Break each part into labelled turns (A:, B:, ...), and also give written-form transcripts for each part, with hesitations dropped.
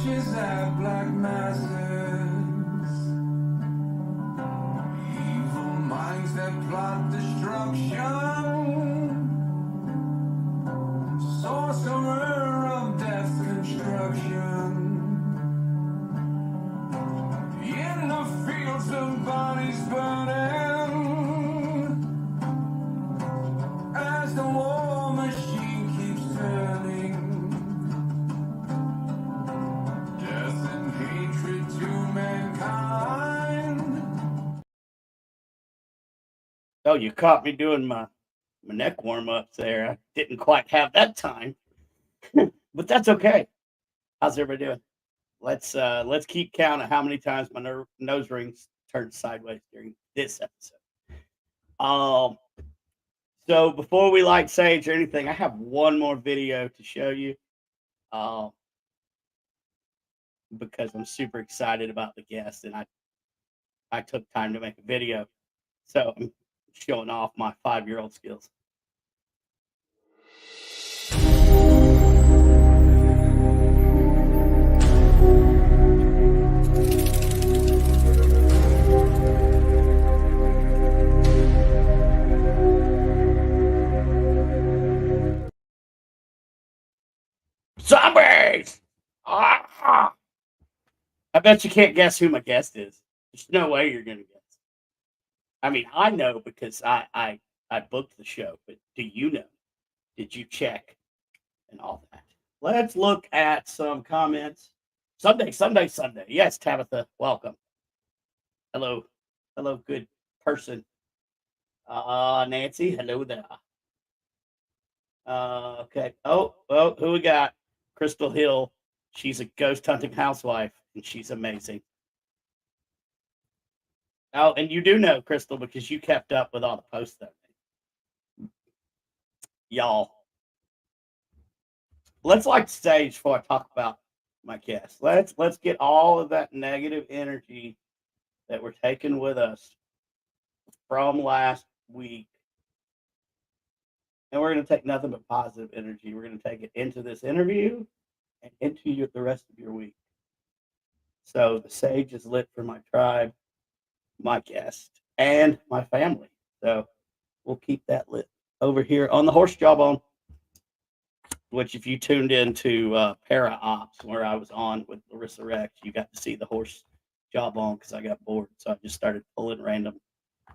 A: watches at black masses, evil minds that plot destruction, sorcerer of death's construction, in the fields of bodies burning, as the war machine keeps turning. Death and hatred to mankind.
B: Oh, you caught me doing my neck warm-ups there. I didn't quite have that time. But that's okay. How's everybody doing? Let's keep count of how many times my nose rings turned sideways during this episode. So before we light sage or anything, I have one more video to show you. Because I'm super excited about the guest, and I took time to make a video, so I'm showing off my 5-year-old skills. Zombies! Ah! I bet you can't guess who my guest is. There's no way you're gonna guess. I mean, I know because I booked the show, but do you know? Did you check and all that? Let's look at some comments. Sunday. Yes, Tabitha, welcome. Hello, good person. Nancy, hello there. Okay. Oh, who we got? Crystal Hill. She's a ghost hunting housewife, and she's amazing. Oh, and you do know, Crystal, because you kept up with all the posts though. Y'all. Let's light the stage before I talk about my guest. Let's get all of that negative energy that we're taking with us from last week. And we're going to take nothing but positive energy. We're going to take it into this interview and into the rest of your week. So the sage is lit for my tribe, my guest, and my family. So we'll keep that lit over here on the horse jawbone, which if you tuned into Para Ops, where I was on with Larissa Rex, you got to see the horse jawbone because I got bored. So I just started pulling random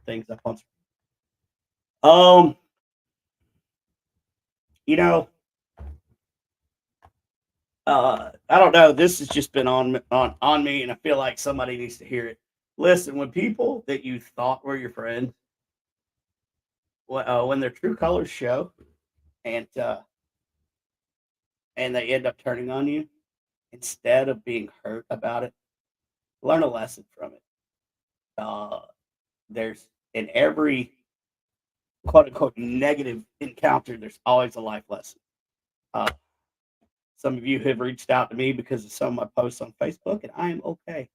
B: things up on screen. You know, I don't know. This has just been on me, and I feel like somebody needs to hear it. Listen, when people that you thought were your friends, when their true colors show, and they end up turning on you, instead of being hurt about it, learn a lesson from it. There's in every quote unquote negative encounter, there's always a life lesson. Some of you have reached out to me because of some of my posts on Facebook, and I am okay.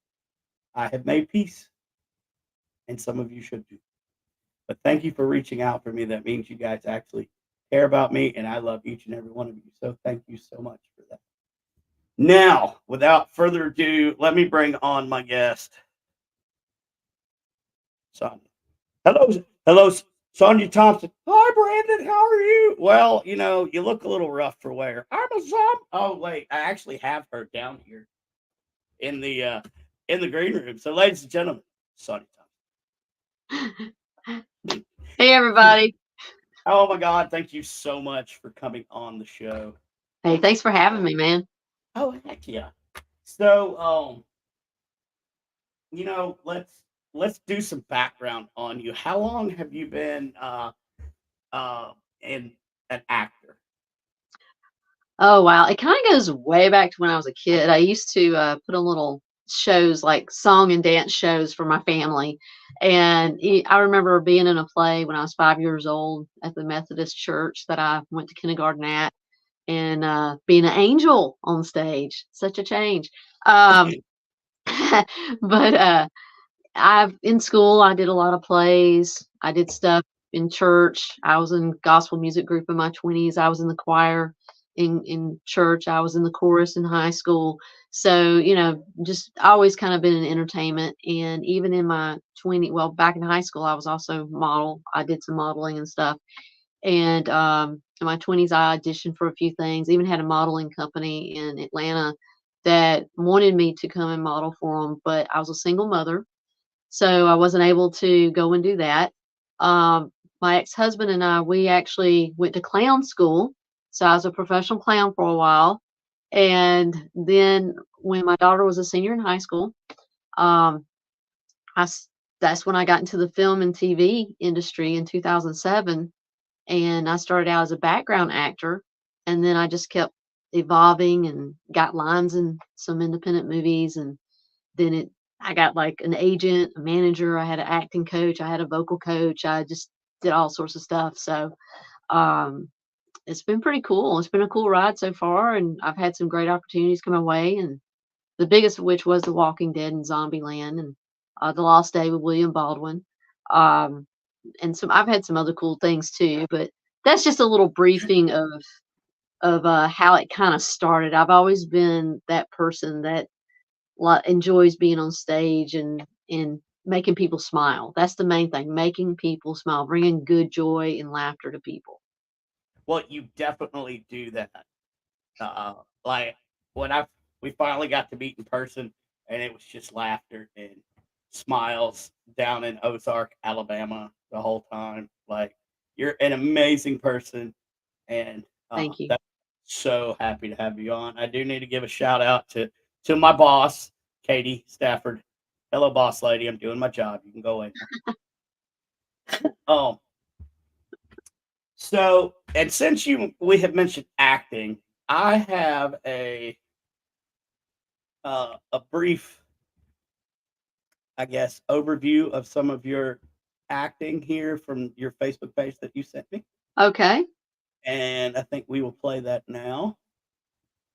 B: I have made peace, and some of you should too. But thank you for reaching out for me. That means you guys actually care about me, and I love each and every one of you. So thank you so much for that. Now, without further ado, let me bring on my guest, Sonya. Hello, Sonya Thompson. Hi, Brandon. How are you? Well, you know, you look a little rough for wear. I'm a zombie. Oh, wait, I actually have her down here in the green room. So, ladies and gentlemen, Sonya
C: Thompson. Hey, everybody.
B: Oh my God! Thank you so much for coming on the show.
C: Hey, thanks for having me, man.
B: Oh heck yeah! So, you know, let's do some background on you. How long have you been an actor?
C: Oh wow, it kind of goes way back to when I was a kid. I used to put on little shows like song and dance shows for my family, and I remember being in a play when I was 5 years old at the Methodist church that I went to kindergarten at, and being an angel on stage. Such a change. But in school I did a lot of plays. I did stuff in church. I was in gospel music group in my 20s. I was in the choir. in church. I was in the chorus in high school. So, just always kind of been in entertainment. And even in my back in high school, I was also model. I did some modeling and stuff. And in my 20s, I auditioned for a few things, even had a modeling company in Atlanta that wanted me to come and model for them, but I was a single mother, so I wasn't able to go and do that. My ex-husband and I, we actually went to clown school, so I was a professional clown for a while. And then when my daughter was a senior in high school, um, that's when I got into the film and TV industry in 2007. And I started out as a background actor, and then I just kept evolving and got lines in some independent movies. And then I got like an agent, a manager, I had an acting coach, I had a vocal coach, I just did all sorts of stuff. So it's been pretty cool. It's been a cool ride so far, and I've had some great opportunities come my way, and the biggest of which was The Walking Dead and Zombieland, and The Lost Day with William Baldwin. And I've had some other cool things too, but that's just a little briefing of how it kind of started. I've always been that person that enjoys being on stage and making people smile. That's the main thing, making people smile, bringing good joy and laughter to people.
B: Well, you definitely do that. Like when we finally got to meet in person, and it was just laughter and smiles down in Ozark, Alabama, the whole time. Like, you're an amazing person, and
C: Thank you.
B: that's so happy to have you on. I do need to give a shout out to my boss, Katie Stafford. Hello, boss lady. I'm doing my job. You can go in. So, and since we have mentioned acting, I have a brief, I guess, overview of some of your acting here from your Facebook page that you sent me.
C: Okay.
B: And I think we will play that now.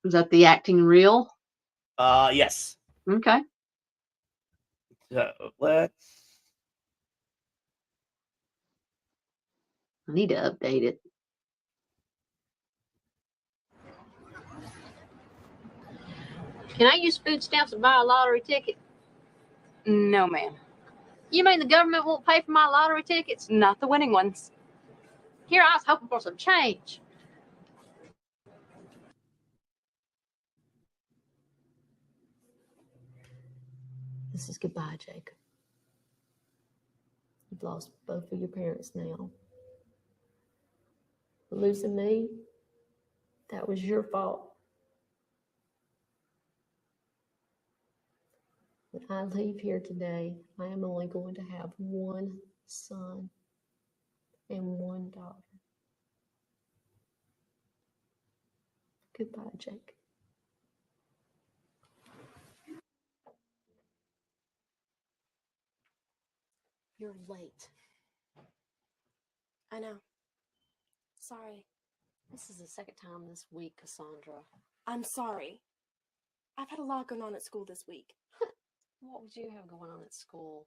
C: Is that the acting reel?
B: Yes.
C: Okay.
B: So
C: I need to update it. Can I use food stamps to buy a lottery ticket?
D: No, ma'am.
C: You mean the government won't pay for my lottery tickets?
D: Not the winning ones.
C: Here, I was hoping for some change. This is goodbye, Jacob. You've lost both of your parents now. But losing me, that was your fault. When I leave here today, I am only going to have one son and one daughter. Goodbye, Jake. You're late.
E: I know. Sorry.
C: This is the second time this week, Cassandra.
E: I'm sorry. I've had a lot going on at school this week.
C: What would you have going on at school?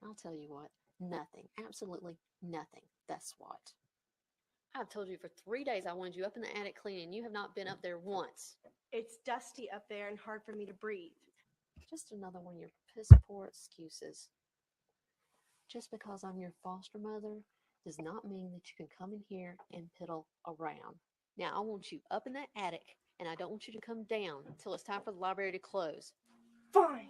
C: I'll tell you what, nothing. Absolutely nothing. That's what. I've told you for 3 days I wanted you up in the attic cleaning. You have not been up there once.
E: It's dusty up there and hard for me to breathe.
C: Just another one of your piss poor excuses. Just because I'm your foster mother does not mean that you can come in here and piddle around. Now, I want you up in that attic, and I don't want you to come down until it's time for the library to close.
E: Fine.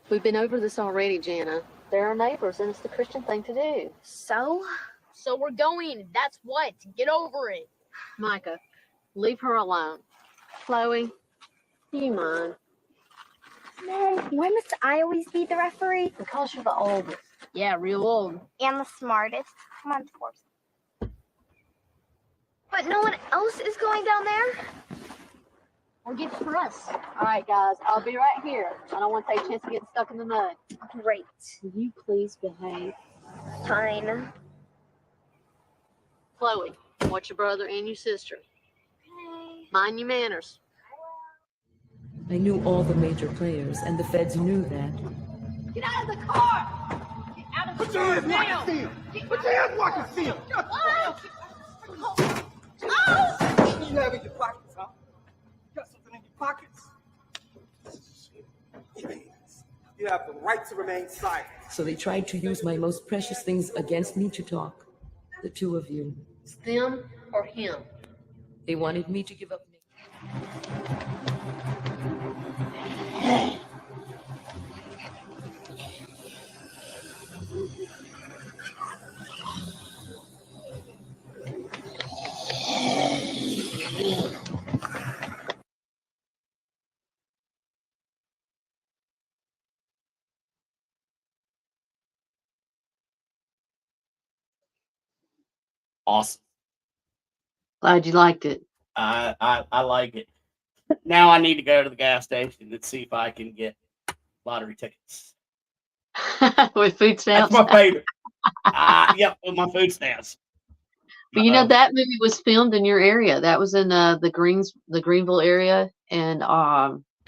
C: We've been over this already, Jana. They're our neighbors, and it's the Christian thing to do.
F: So we're going. That's what. Get over it.
C: Micah, leave her alone. Chloe, do you mind?
F: Mom, why must I always be the referee?
C: Because you're the oldest.
F: Yeah, real old.
E: And the smartest. Come on, Force.
F: But no one else is going down there? Or get for us?
C: All right, guys, I'll be right here. I don't want to take a chance of getting stuck in the mud.
F: Great.
C: Will you please behave?
F: Fine.
C: Chloe, watch your brother and your sister.
F: Okay.
C: Mind your manners.
G: I knew all the major players, and the feds knew that.
F: Get out of the car! Get out of the car now!
H: Put your hands where I can see him! What you have in your pockets, huh? Got something in your pockets? You have the right to remain silent.
G: So they tried to use my most precious things against me to talk. The two of you.
I: It's them or him.
G: They wanted me to give up.
B: Awesome.
C: Glad you liked it.
B: I like it. Now I need to go to the gas station and see if I can get lottery tickets.
C: With food
B: That's
C: stamps.
B: my favorite. Yep, with my food stamps.
C: But you know that movie was filmed in your area. That was in the Greenville area and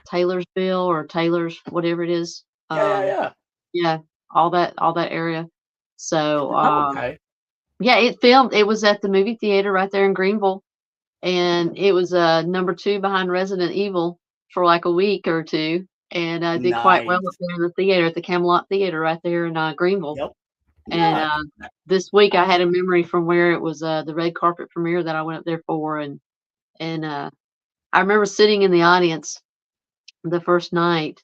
C: Taylorsville or Taylor's, whatever it is. Yeah, all that area. So
B: Okay.
C: yeah, it was at the movie theater right there in Greenville, and it was #2 behind Resident Evil for like a week or two, and did quite well
B: Nice.
C: up there in the theater at the Camelot Theater right there in Greenville.
B: Yep.
C: And this week I had a memory from where it was the red carpet premiere that I went up there for, and I remember sitting in the audience the first night,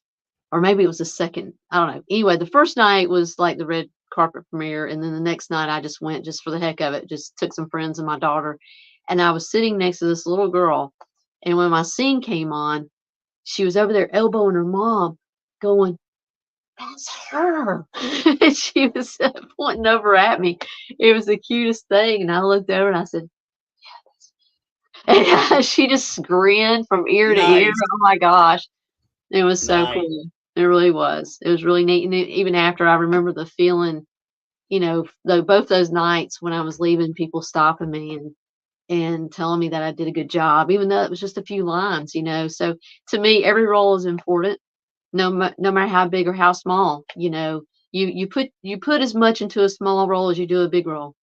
C: or maybe it was the second. I don't know. Anyway, the first night was like the red carpet premiere, and then the next night I just went just for the heck of it. Just took some friends and my daughter, and I was sitting next to this little girl, and when my scene came on, she was over there elbowing her mom, going, "That's her." And she was pointing over at me. It was the cutest thing. And I looked over and I said, "Yeah, that's me." And she just grinned from ear to ear.
B: Nice.
C: Oh my gosh. It was so
B: Nice.
C: cool. It really was. It was really neat. And even after, I remember the feeling, both those nights when I was leaving, people stopping me and telling me that I did a good job, even though it was just a few lines. So to me, every role is important. No matter how big or how small, you put as much into a small role as you do a big role.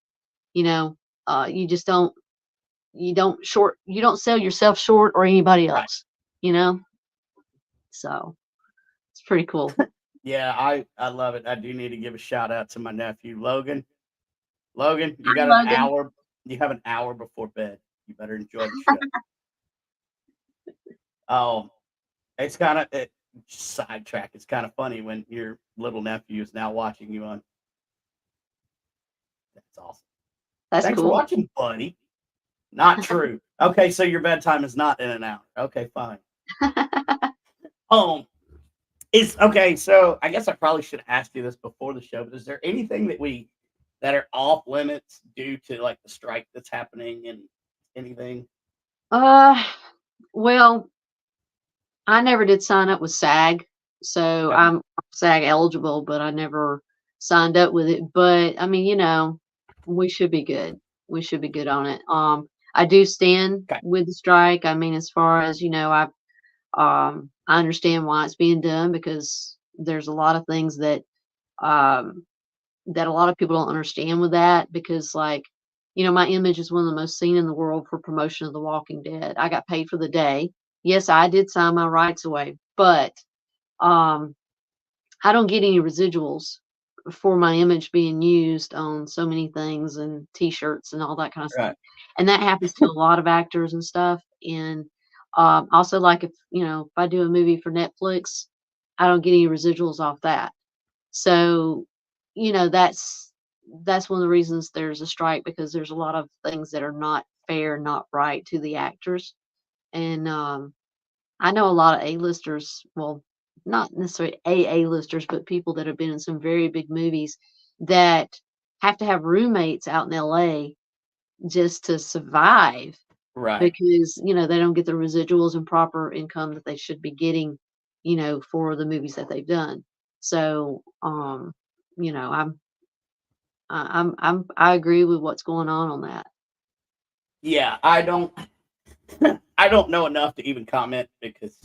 C: You just don't you don't sell yourself short or anybody
B: Right.
C: else. So it's pretty cool.
B: Yeah, I love it. I do need to give a shout out to my nephew Logan. Logan, you
C: Hi,
B: got an
C: Logan.
B: hour. You have an hour before bed. You better enjoy the show. It's kind of sidetrack. It's kind of funny when your little nephew is now watching you on. That's awesome.
C: That's
B: Thanks for
C: cool.
B: watching, buddy. Not true. Okay, so your bedtime is not in an hour. Okay, fine. It's okay. So I guess I probably should ask you this before the show, but is there anything that are off limits due to like the strike that's happening and anything?
C: Well, I never did sign up with SAG, so
B: Okay.
C: I'm SAG eligible, but I never signed up with it. But I mean, we should be good. We should be good on it. I do stand
B: Okay.
C: with the strike. I mean, as far as I understand why it's being done, because there's a lot of things that that a lot of people don't understand with that, because my image is one of the most seen in the world for promotion of The Walking Dead. I got paid for the day. Yes, I did sign my rights away, but I don't get any residuals for my image being used on so many things and t-shirts and all that kind of stuff.
B: Right.
C: And that happens to a lot of actors and stuff. And also, like, if I do a movie for Netflix, I don't get any residuals off that. So, that's one of the reasons there's a strike, because there's a lot of things that are not fair, not right to the actors. And I know a lot of A-listers, well, not necessarily A-listers, but people that have been in some very big movies that have to have roommates out in LA just to survive,
B: Right.
C: because they don't get the residuals and proper income that they should be getting, for the movies that they've done. So, I agree with what's going on that.
B: Yeah, I don't know enough to even comment, because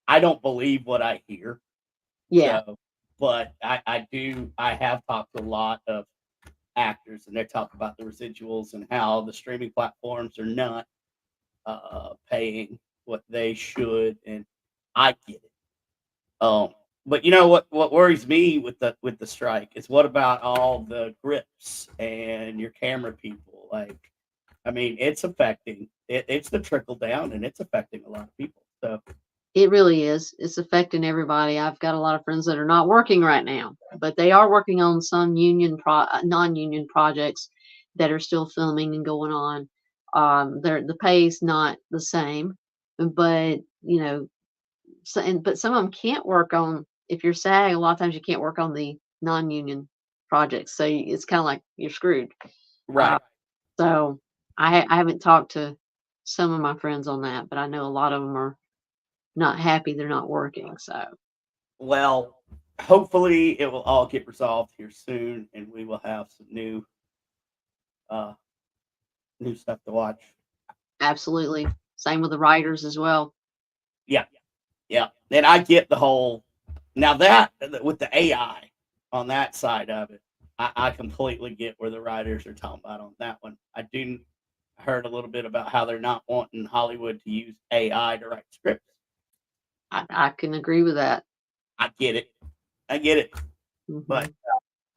B: I don't believe what I hear.
C: Yeah.
B: So, but I have talked to a lot of actors, and they're talking about the residuals and how the streaming platforms are not paying what they should, and I get it. But you know what worries me with the strike is what about all the grips and your camera people? Like, I mean, it's affecting it's the trickle down, and it's affecting a lot of people. So
C: It really is. It's affecting everybody. I've got a lot of friends that are not working right now, but they are working on some non-union projects that are still filming and going on. The pay is not the same, but but some of them can't work on. If you're SAG, a lot of times you can't work on the non-union projects, so it's kind of like you're screwed.
B: right.
C: So I haven't talked to some of my friends on that, but I know a lot of them are not happy they're not working. So
B: Well, hopefully it will all get resolved here soon, and we will have some uh new stuff to watch.
C: absolutely. Same with the writers as well.
B: Yeah, yeah. And I get the whole now that with the AI on that side of it, I completely get where the writers are talking about on that one. I do heard a little bit about how they're not wanting Hollywood to use AI to write scripts.
C: I can agree with that.
B: I get it. I get it.
C: Mhm.
B: But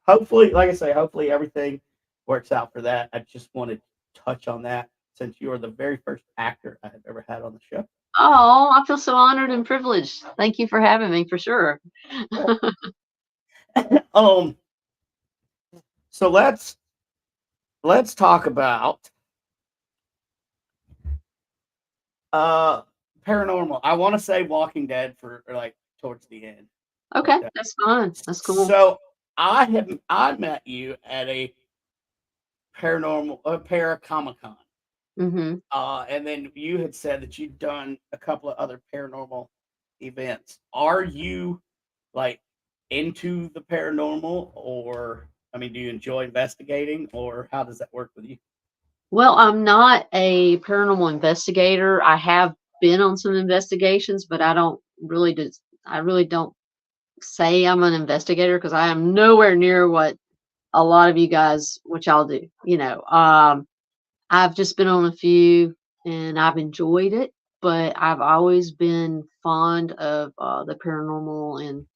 B: hopefully, like I say, hopefully everything works out for that. I just wanted to touch on that since you are the very first actor I have ever had on the show.
C: Oh, I feel so honored and privileged. Thank you for having me, for sure.
B: um, so let's talk about paranormal. I want to say Walking Dead for like towards the end.
C: Okay,
B: But,
C: that's fine. That's cool.
B: So I met you at a para Comic Con.
C: Hmm.
B: And then you had said that you'd done a couple of other paranormal events. Are you like into the paranormal, or I mean, do you enjoy investigating, or how does that work with you?
C: Well, I'm not a paranormal investigator. I have been on some investigations, but I really don't say I'm an investigator because I am nowhere near what a lot of you guys, what y'all do. I've just been on a few and I've enjoyed it, but I've always been fond of the paranormal, and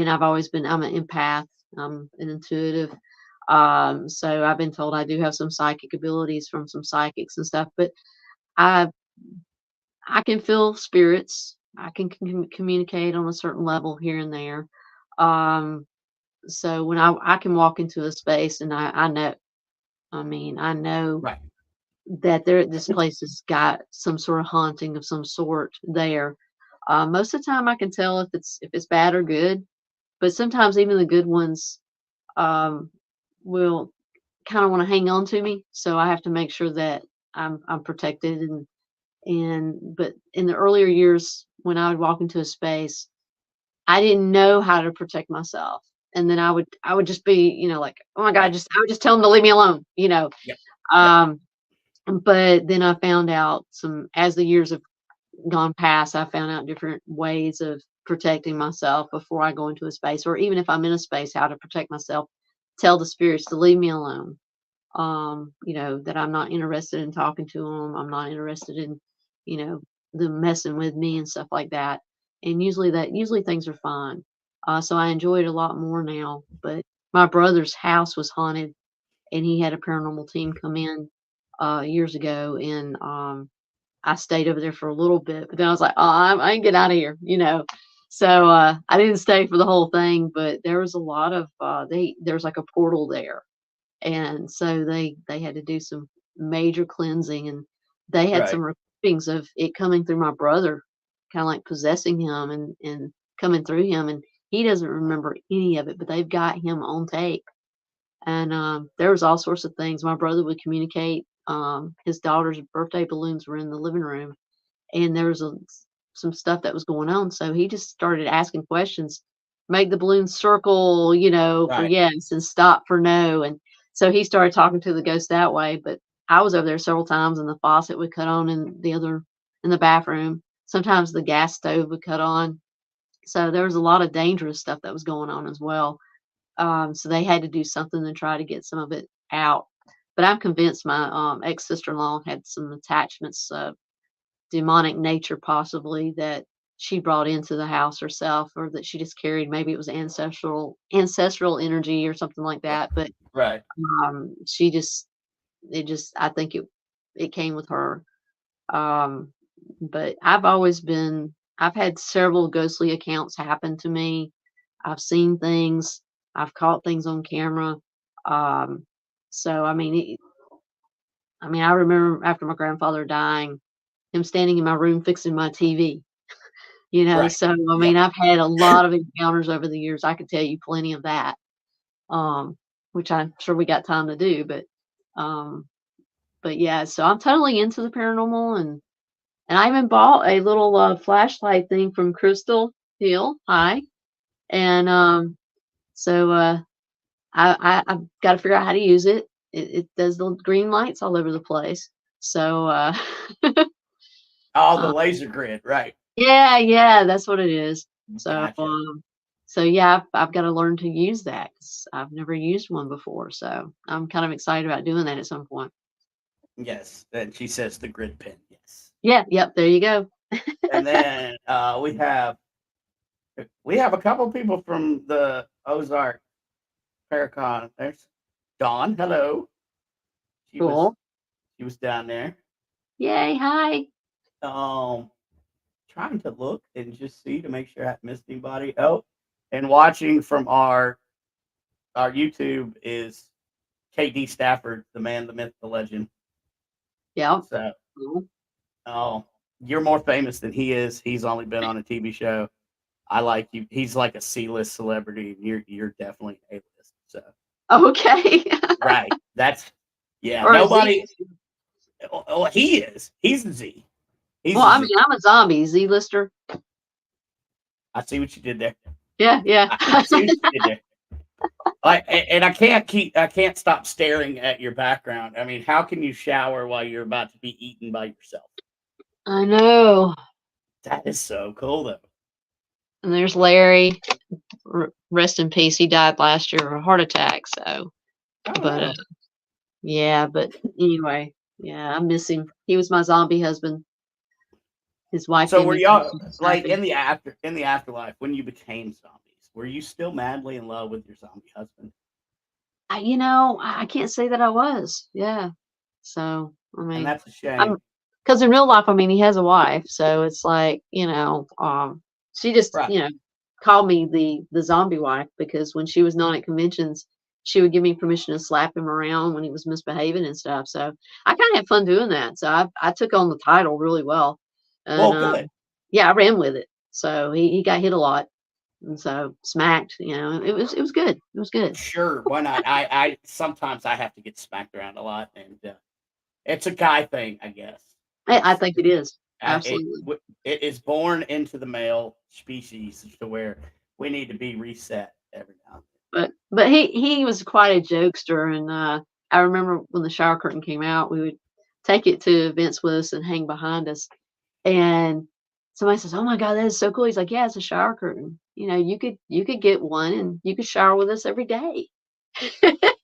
C: I'm an empath, I'm an intuitive. So I've been told I do have some psychic abilities from some psychics and stuff, but I I can feel spirits. I can communicate on a certain level here and there. Um, so when I can walk into a space and I know, I mean, I know
B: Right.
C: that this place has got some sort of haunting of some sort there. Most of the time I can tell if it's bad or good, but sometimes even the good ones um, will kind of want to hang on to me. So I have to make sure that I'm protected, but in the earlier years when I would walk into a space, I didn't know how to protect myself. And then I would just be, like, oh my God,
B: Right.
C: I would just tell them to leave me alone.
B: Yep. Yep.
C: Um, but then I found out as the years have gone past, I found out different ways of protecting myself before I go into a space, or even if I'm in a space, how to protect myself, tell the spirits to leave me alone. That I'm not interested in talking to them. I'm not interested in, you know, them messing with me and stuff like that. And usually things are fine. So I enjoy it a lot more now. But my brother's house was haunted, and he had a paranormal team come in years ago, and I stayed over there for a little bit, but then I was like, "Oh, I ain't get out of here." So I didn't stay for the whole thing, but there was a lot of there's like a portal there, and so they had to do some major cleansing, and they had
B: Right.
C: some recordings of it coming through my brother, kind of like possessing him and coming through him, and he doesn't remember any of it, but they've got him on tape. And there was all sorts of things. My brother would communicate. His daughter's birthday balloons were in the living room, and there was some stuff that was going on. So he just started asking questions, make the balloon circle, for
B: Right.
C: yes, and stop for no. And so he started talking to the ghost that way. But I was over there several times, and the faucet would cut on in the bathroom. Sometimes the gas stove would cut on. So there was a lot of dangerous stuff that was going on as well. So they had to do something to try to get some of it out. But I'm convinced my ex sister-in-law had some attachments of demonic nature, possibly that she brought into the house herself, or that she just carried. Maybe it was ancestral energy or something like that. But
B: Right.
C: she just I think it came with her. But I've had several ghostly accounts happen to me. I've seen things. I've caught things on camera. So I remember after my grandfather dying, him standing in my room fixing my TV.
B: Right.
C: So
B: Yep.
C: I've had a lot of encounters over the years. I could tell you plenty of that. Which I'm sure we got time to do, but yeah, so I'm totally into the paranormal, and I even bought a little flashlight thing from Crystal Hill. Hi. And so I've got to figure out how to use it. It does the green lights all over the place. So
B: Oh, the laser grid, right.
C: yeah, that's what it is. So
B: Gotcha.
C: Yeah, I've got to learn to use that 'cause I've never used one before. So I'm kind of excited about doing that at some point.
B: Yes. And she says the grid pin. Yes.
C: Yeah, yep, there you go.
B: And then we have a couple people from the Ozark Paracon. There's Dawn. Hello. She
C: Cool.
B: was down there.
C: Yay, hi.
B: Trying to look and just see to make sure I haven't missed anybody. Oh, and watching from our YouTube is KD Stafford, the man, the myth, the legend.
C: Yeah.
B: So,
C: Cool.
B: you're more famous than he is. He's only been on a TV show. I like you. He's like a C-list celebrity. You're definitely A-list. So,
C: Okay.
B: right. That's yeah.
C: Or a
B: Nobody.
C: Z.
B: Oh, he is. He's the Z. He's
C: Well,
B: the
C: I
B: Z.
C: mean, I'm a zombie Z-lister.
B: I see what you did there.
C: Yeah.
B: I see what you did there. And I can't stop staring at your background. I mean, how can you shower while you're about to be eaten by yourself?
C: I know.
B: That is so cool, though.
C: And there's Larry. Rest in peace. He died last year of a heart attack. So, but yeah. But anyway, yeah, I miss him. He was my zombie husband. His wife.
B: So were y'all like
C: happy.
B: in the afterlife when you became zombies? Were you still madly in love with your zombie husband?
C: I can't say that I was. Yeah. So
B: And
C: mean,
B: that's a shame.
C: because in real life, he has a wife, so it's like she just
B: Right.
C: Called me the zombie wife because when she was not at conventions, she would give me permission to slap him around when he was misbehaving and stuff. So I kind of had fun doing that. So I took on the title really well, and
B: Well, good.
C: yeah, I ran with it. So he got hit a lot, and so smacked. It was good. It was good.
B: Sure, why not? I sometimes I have to get smacked around a lot, and it's a guy thing, I guess.
C: I think it is. Absolutely.
B: It is born into the male species to where we need to be reset every now and then.
C: But he was quite a jokester, and I remember when the shower curtain came out, we would take it to events with us and hang behind us, and somebody says, "Oh my God, that is so cool." He's like, "Yeah, it's a shower curtain. You could get one, and you could shower with us every day."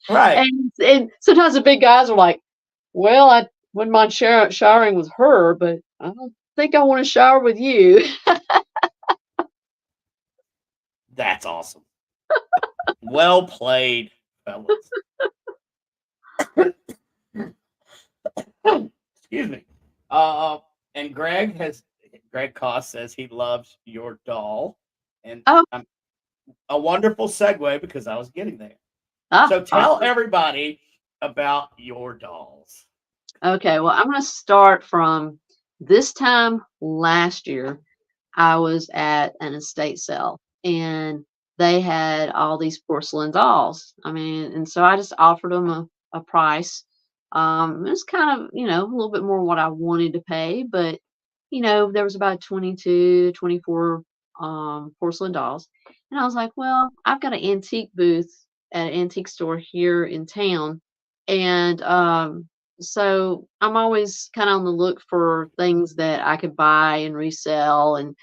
B: Right.
C: And sometimes the big guys are like, "Well, I wouldn't mind showering with her, but I don't think I want to shower with you."
B: That's awesome. Well played, fellas. Excuse me. And Greg Koss says he loves your doll, and a wonderful segue because I was getting there. So tell everybody about your dolls.
C: Okay, well, I'm going to start from this time last year. I was at an estate sale, and they had all these porcelain dolls. And so I just offered them a price. It was kind of, a little bit more what I wanted to pay, but, there was about 22, 24 porcelain dolls. And I was like, well, I've got an antique booth at an antique store here in town. And so I'm always kind of on the look for things that I could buy and resell and,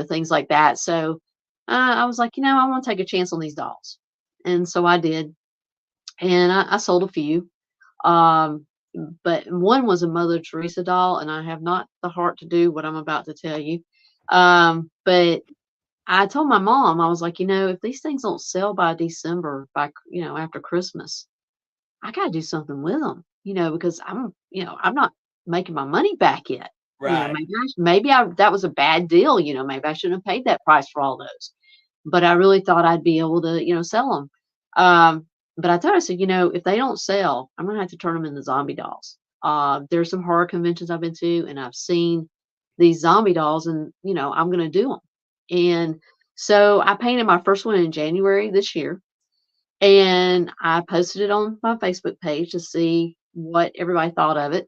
C: things like that. So I was like, I want to take a chance on these dolls. And so I did. and I sold a few. Um, but one was a Mother Teresa doll, and I have not the heart to do what I'm about to tell you. But I told my mom, I was like, if these things don't sell by December, after Christmas, I got to do something with them, because I'm not making my money back yet.
B: Right.
C: Maybe that was a bad deal. Maybe I shouldn't have paid that price for all those, but I really thought I'd be able to, sell them. But I told her, I said, if they don't sell, I'm going to have to turn them into zombie dolls. There's some horror conventions I've been to, and I've seen these zombie dolls, and, I'm going to do them. And so I painted my first one in January this year, and I posted it on my Facebook page to see what everybody thought of it.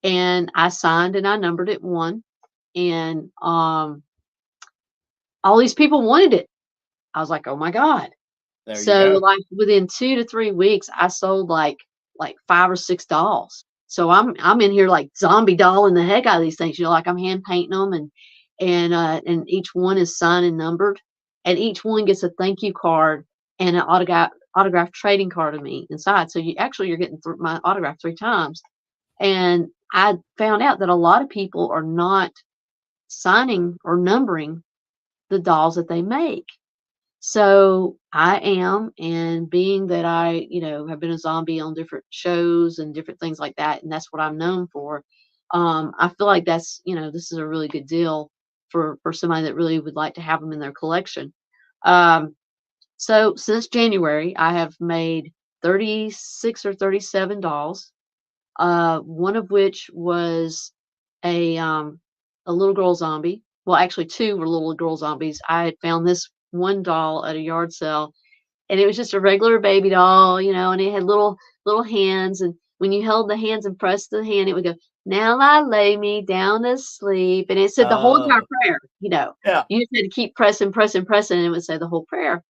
C: And I signed and I numbered it 1. And all these people wanted it. I was like, oh my God.
B: There you
C: So
B: go.
C: like within 2 to 3 weeks, I sold like 5 or 6 dolls. So I'm in here like zombie dolling the heck out of these things. Like I'm hand painting them, and each one is signed and numbered, and each one gets a thank you card and an autographed trading card of me inside. So you're getting my autograph 3 times. And I found out that a lot of people are not signing or numbering the dolls that they make. So I am, and being that I, have been a zombie on different shows and different things like that, and that's what I'm known for. I feel like that's, this is a really good deal for somebody that really would like to have them in their collection. So since January, I have made 36 or 37 dolls. One of which was a little girl zombie. Well, actually, 2 were little girl zombies. I had found this one doll at a yard sale, and it was just a regular baby doll, and it had little hands, and when you held the hands and pressed the hand, it would go, "Now I lay me down to sleep," and it said the whole entire prayer.
B: Yeah.
C: You just had to keep pressing, pressing, pressing, and it would say the whole prayer.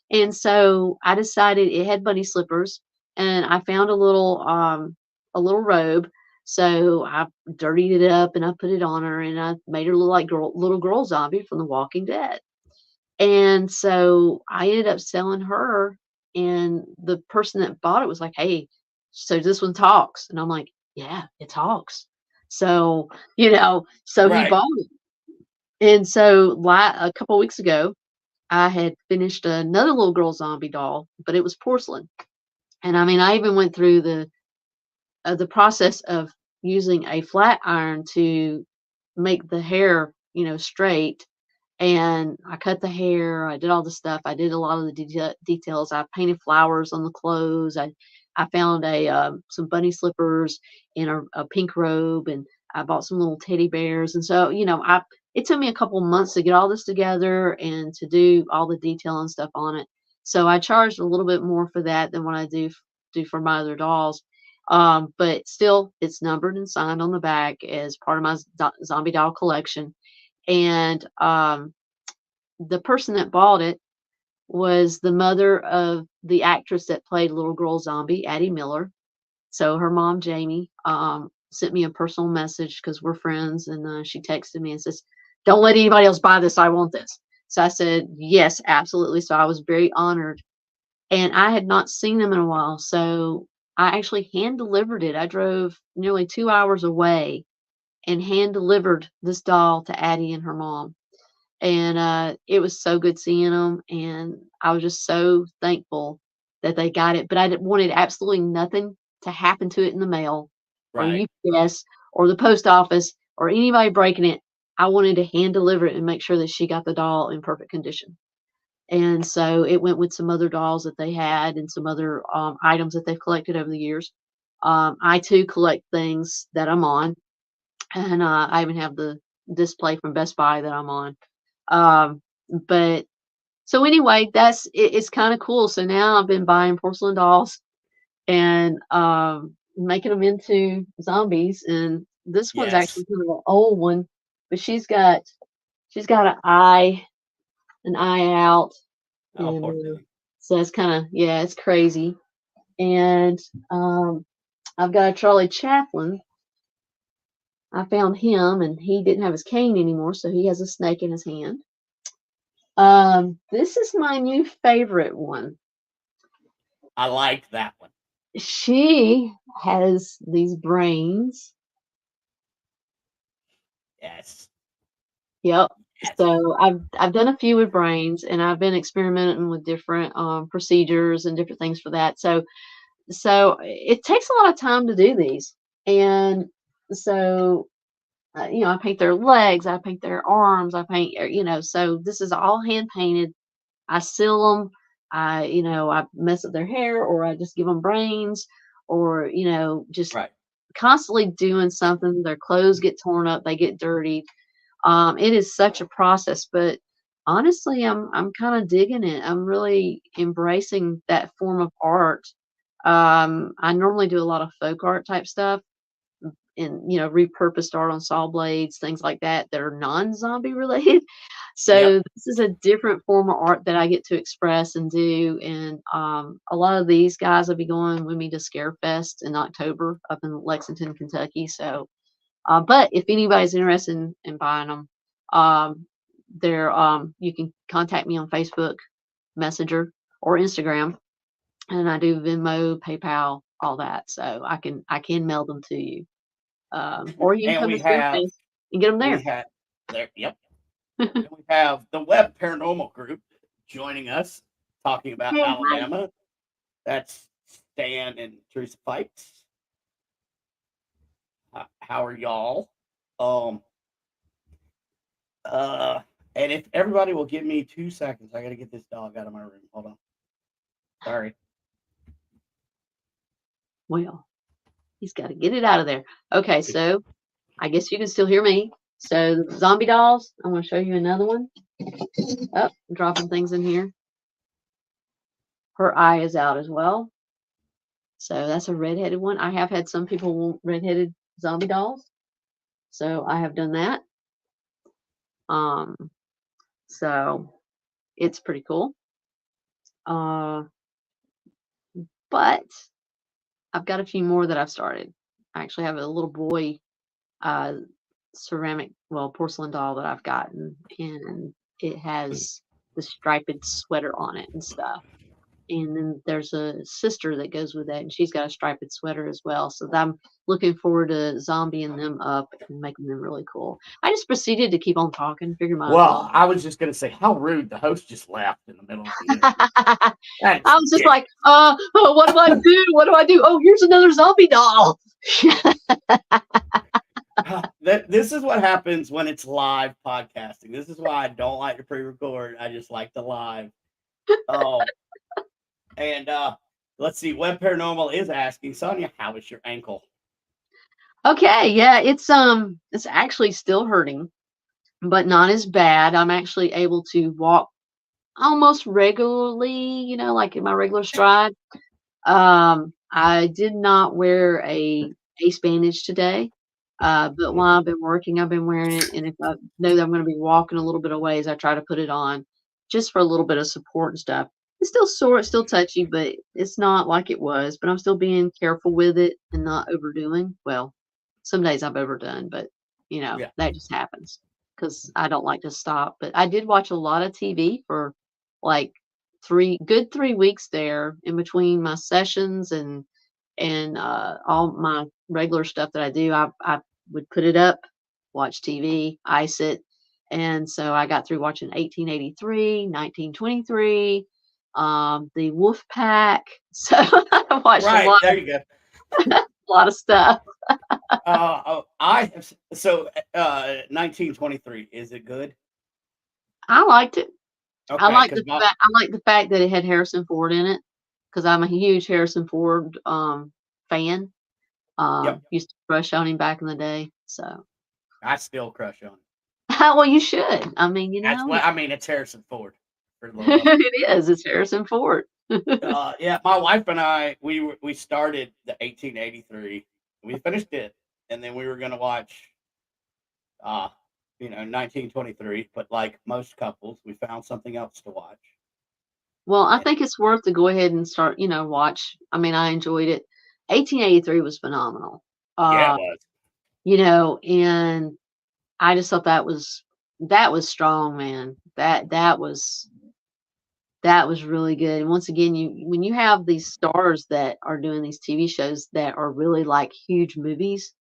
C: And so I decided it had bunny slippers, and I found a little robe. So I dirtied it up and I put it on her, and I made her look like little girl zombie from The Walking Dead. And so I ended up selling her, and the person that bought it was like, "Hey, so this one talks?" And I'm like, "Yeah, it talks." So, so he
B: Right.
C: bought it. And so a couple weeks ago, I had finished another little girl zombie doll, but it was porcelain. And I mean, I even went through the process of using a flat iron to make the hair, straight. And I cut the hair. I did all the stuff. I did a lot of the details. I painted flowers on the clothes. I found some bunny slippers and a pink robe, and I bought some little teddy bears. And so, it took me a couple months to get all this together and to do all the detail and stuff on it. So I charged a little bit more for that than what I do for my other dolls. But still, it's numbered and signed on the back as part of my zombie doll collection. And the person that bought it was the mother of the actress that played little girl zombie, Addie Miller. So her mom, Jamie, sent me a personal message because we're friends, and she texted me and says, "Don't let anybody else buy this. I want this." So I said, "Yes, absolutely." So I was very honored, and I had not seen them in a while, so I actually hand delivered it. I drove nearly 2 hours away and hand delivered this doll to Addie and her mom. And it was so good seeing them, and I was just so thankful that they got it. But I wanted absolutely nothing to happen to it in the mail or
B: Right.
C: UPS or the post office or anybody breaking it. I wanted to hand deliver it and make sure that she got the doll in perfect condition. And so it went with some other dolls that they had and some other items that they've collected over the years. I too collect things that I'm on, and I even have the display from Best Buy that I'm on. But so anyway, it's kind of cool. So now I've been buying porcelain dolls and making them into zombies. And this one's
B: Yes.
C: actually kind of an old one, but she's got an eye out,
B: Oh, poor
C: and
B: thing.
C: so it's kind of, yeah, it's crazy. And I've got a Charlie Chaplin. I found him, and he didn't have his cane anymore, so he has a snake in his hand. This is my new favorite one.
B: I like that one.
C: she has these brains.
B: Yes.
C: Yep.
B: Yes.
C: So I've done a few with brains, and I've been experimenting with different procedures and different things for that. So it takes a lot of time to do these, and so I paint their legs, I paint their arms, I paint So this is all hand painted. I seal them. I mess up their hair, or I just give them brains, or just
B: Right.
C: constantly doing something. Their clothes get torn up, they get dirty. It is such a process, but honestly, I'm kind of digging it. I'm really embracing that form of art. I normally do a lot of folk art type stuff, and repurposed art on saw blades, things like that are non-zombie related. So
B: Yep.
C: this is a different form of art that I get to express and do. And a lot of these guys will be going with me to Scare Fest in October up in Lexington, Kentucky. So, but if anybody's interested in buying them, you can contact me on Facebook Messenger or Instagram, and I do Venmo, PayPal, all that. So I can mail them to you. Or you can
B: And
C: come
B: we
C: to Scare
B: have
C: Fest and get them
B: we
C: there.
B: have there. Yep. And we have the Web Paranormal Group joining us, talking about
C: Hey, hi.
B: Alabama. That's Stan and Teresa Fikes. How are y'all? And if everybody will give me 2 seconds, I got to get this dog out of my room. Hold on. Sorry.
C: Well, he's got to get it out of there. Okay, so I guess you can still hear me. So the zombie dolls, I'm going to show you another one. Oh, I'm dropping things in here. Her eye is out as well. So that's a redheaded one. I have had some people want redheaded zombie dolls. So I have done that. So it's pretty cool. But I've got a few more that I've started. I actually have a little boy porcelain doll that I've gotten, and it has the striped sweater on it and stuff. And then there's a sister that goes with that, and she's got a striped sweater as well. So I'm looking forward to zombieing them up and making them really cool. I just proceeded to keep on talking. Figure might as
B: Well,
C: well.
B: I was just going to say, how rude. The host just left in the middle of the interview.
C: I was just like, what do I do? What do I do? Oh, here's another zombie doll.
B: This is what happens when it's live podcasting. This is why I don't like to pre-record. I just like to live. And let's see. Web Paranormal is asking, Sonya, how is your ankle?
C: Okay, yeah, it's actually still hurting, but not as bad. I'm actually able to walk almost regularly, like in my regular stride. I did not wear a ace bandage today, but while I've been working, I've been wearing it. And if I know that I'm going to be walking a little bit of ways, I try to put it on just for a little bit of support and stuff. It's still sore, it's still touchy, but it's not like it was. But I'm still being careful with it and not overdoing. Well, some days I've overdone, but
B: Yeah.
C: that just happens because I don't like to stop. But I did watch a lot of TV for like 3 weeks there in between my sessions and all my regular stuff that I do. I would put it up, watch TV, ice it. And so I got through watching 1883, 1923, the Wolf Pack. So I watched
B: Right, there you go.
C: a lot of stuff.
B: I have 1923. Is it good?
C: I liked it.
B: Okay,
C: I like the fact that it had Harrison Ford in it because I'm a huge Harrison Ford fan.
B: Yep.
C: Used to crush on him back in the day. So,
B: I still crush on him.
C: well, you should. I mean,
B: That's what I mean. It's Harrison Ford. For the love.
C: It is. It's Harrison Ford.
B: Yeah, my wife and I we started the 1883. We finished it, and then we were going to watch 1923, but like most couples, we found something else to watch.
C: Well, I think it's worth to go ahead and start, watch. I mean, I enjoyed it. 1883 was phenomenal.
B: Yeah, it was.
C: And I just thought that was strong, man. That was That was really good. And once again, when you have these stars that are doing these TV shows that are really like huge movies,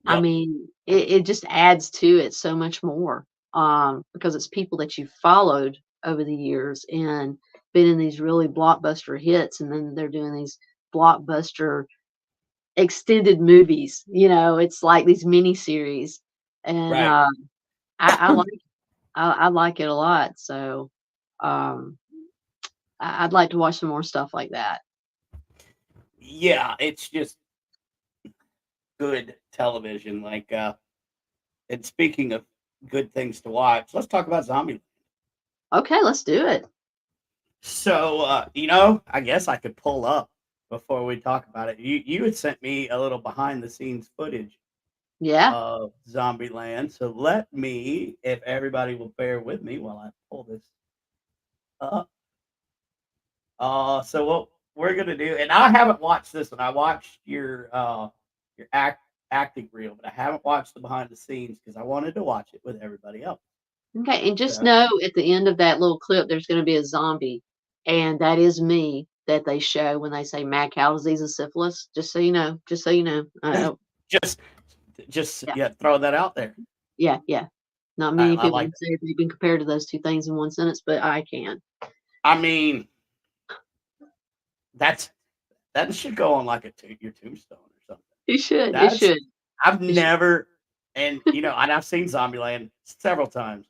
C: I
B: Yep.
C: mean, it just adds to it so much more, because it's people that you followed over the years and been in these really blockbuster hits, and then they're doing these blockbuster extended movies. It's like these mini series, and
B: Right.
C: I like I like it a lot. So um, I'd like to watch some more stuff like that.
B: Yeah, it's just good television. And speaking of good things to watch, let's talk about Zombie.
C: Okay, let's do it.
B: So, I guess I could pull up before we talk about it. You had sent me a little behind the scenes footage
C: Yeah.
B: of Zombieland. So let me, if everybody will bear with me while I pull this up. So what we're gonna do, and I haven't watched this one. I watched your acting reel, but I haven't watched the behind the scenes because I wanted to watch it with everybody else.
C: Okay, and just
B: So,
C: know at the end of that little clip, there's going to be a zombie, and that is me that they show when they say mad cow disease and syphilis. Just so you know. Just so you know.
B: just
C: Yeah.
B: throw that out there.
C: Yeah. Not many
B: I
C: people
B: like
C: can say they've been compared to those two things in one sentence, but I can.
B: I mean, that should go on like your tombstone or something.
C: You should. It
B: That's
C: should.
B: I've
C: It should.
B: never, and and I've seen Zombieland several times,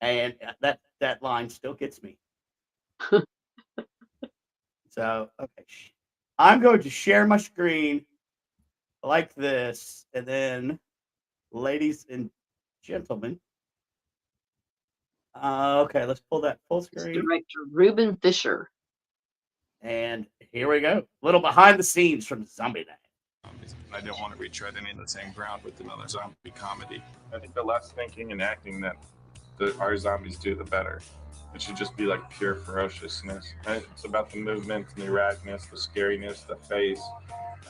B: and that line still gets me. So okay, I'm going to share my screen like this, and then, ladies and gentlemen, okay, let's pull that full
C: It's
B: screen,
C: director Reuben Fisher.
B: and here we go. Little behind the scenes from Zombieland.
J: I don't want to retread any of the same ground with another zombie comedy. I think the less thinking and acting that our zombies do, the better. It should just be like pure ferociousness. Right? It's about the movement and the erraticness, the scariness, the face,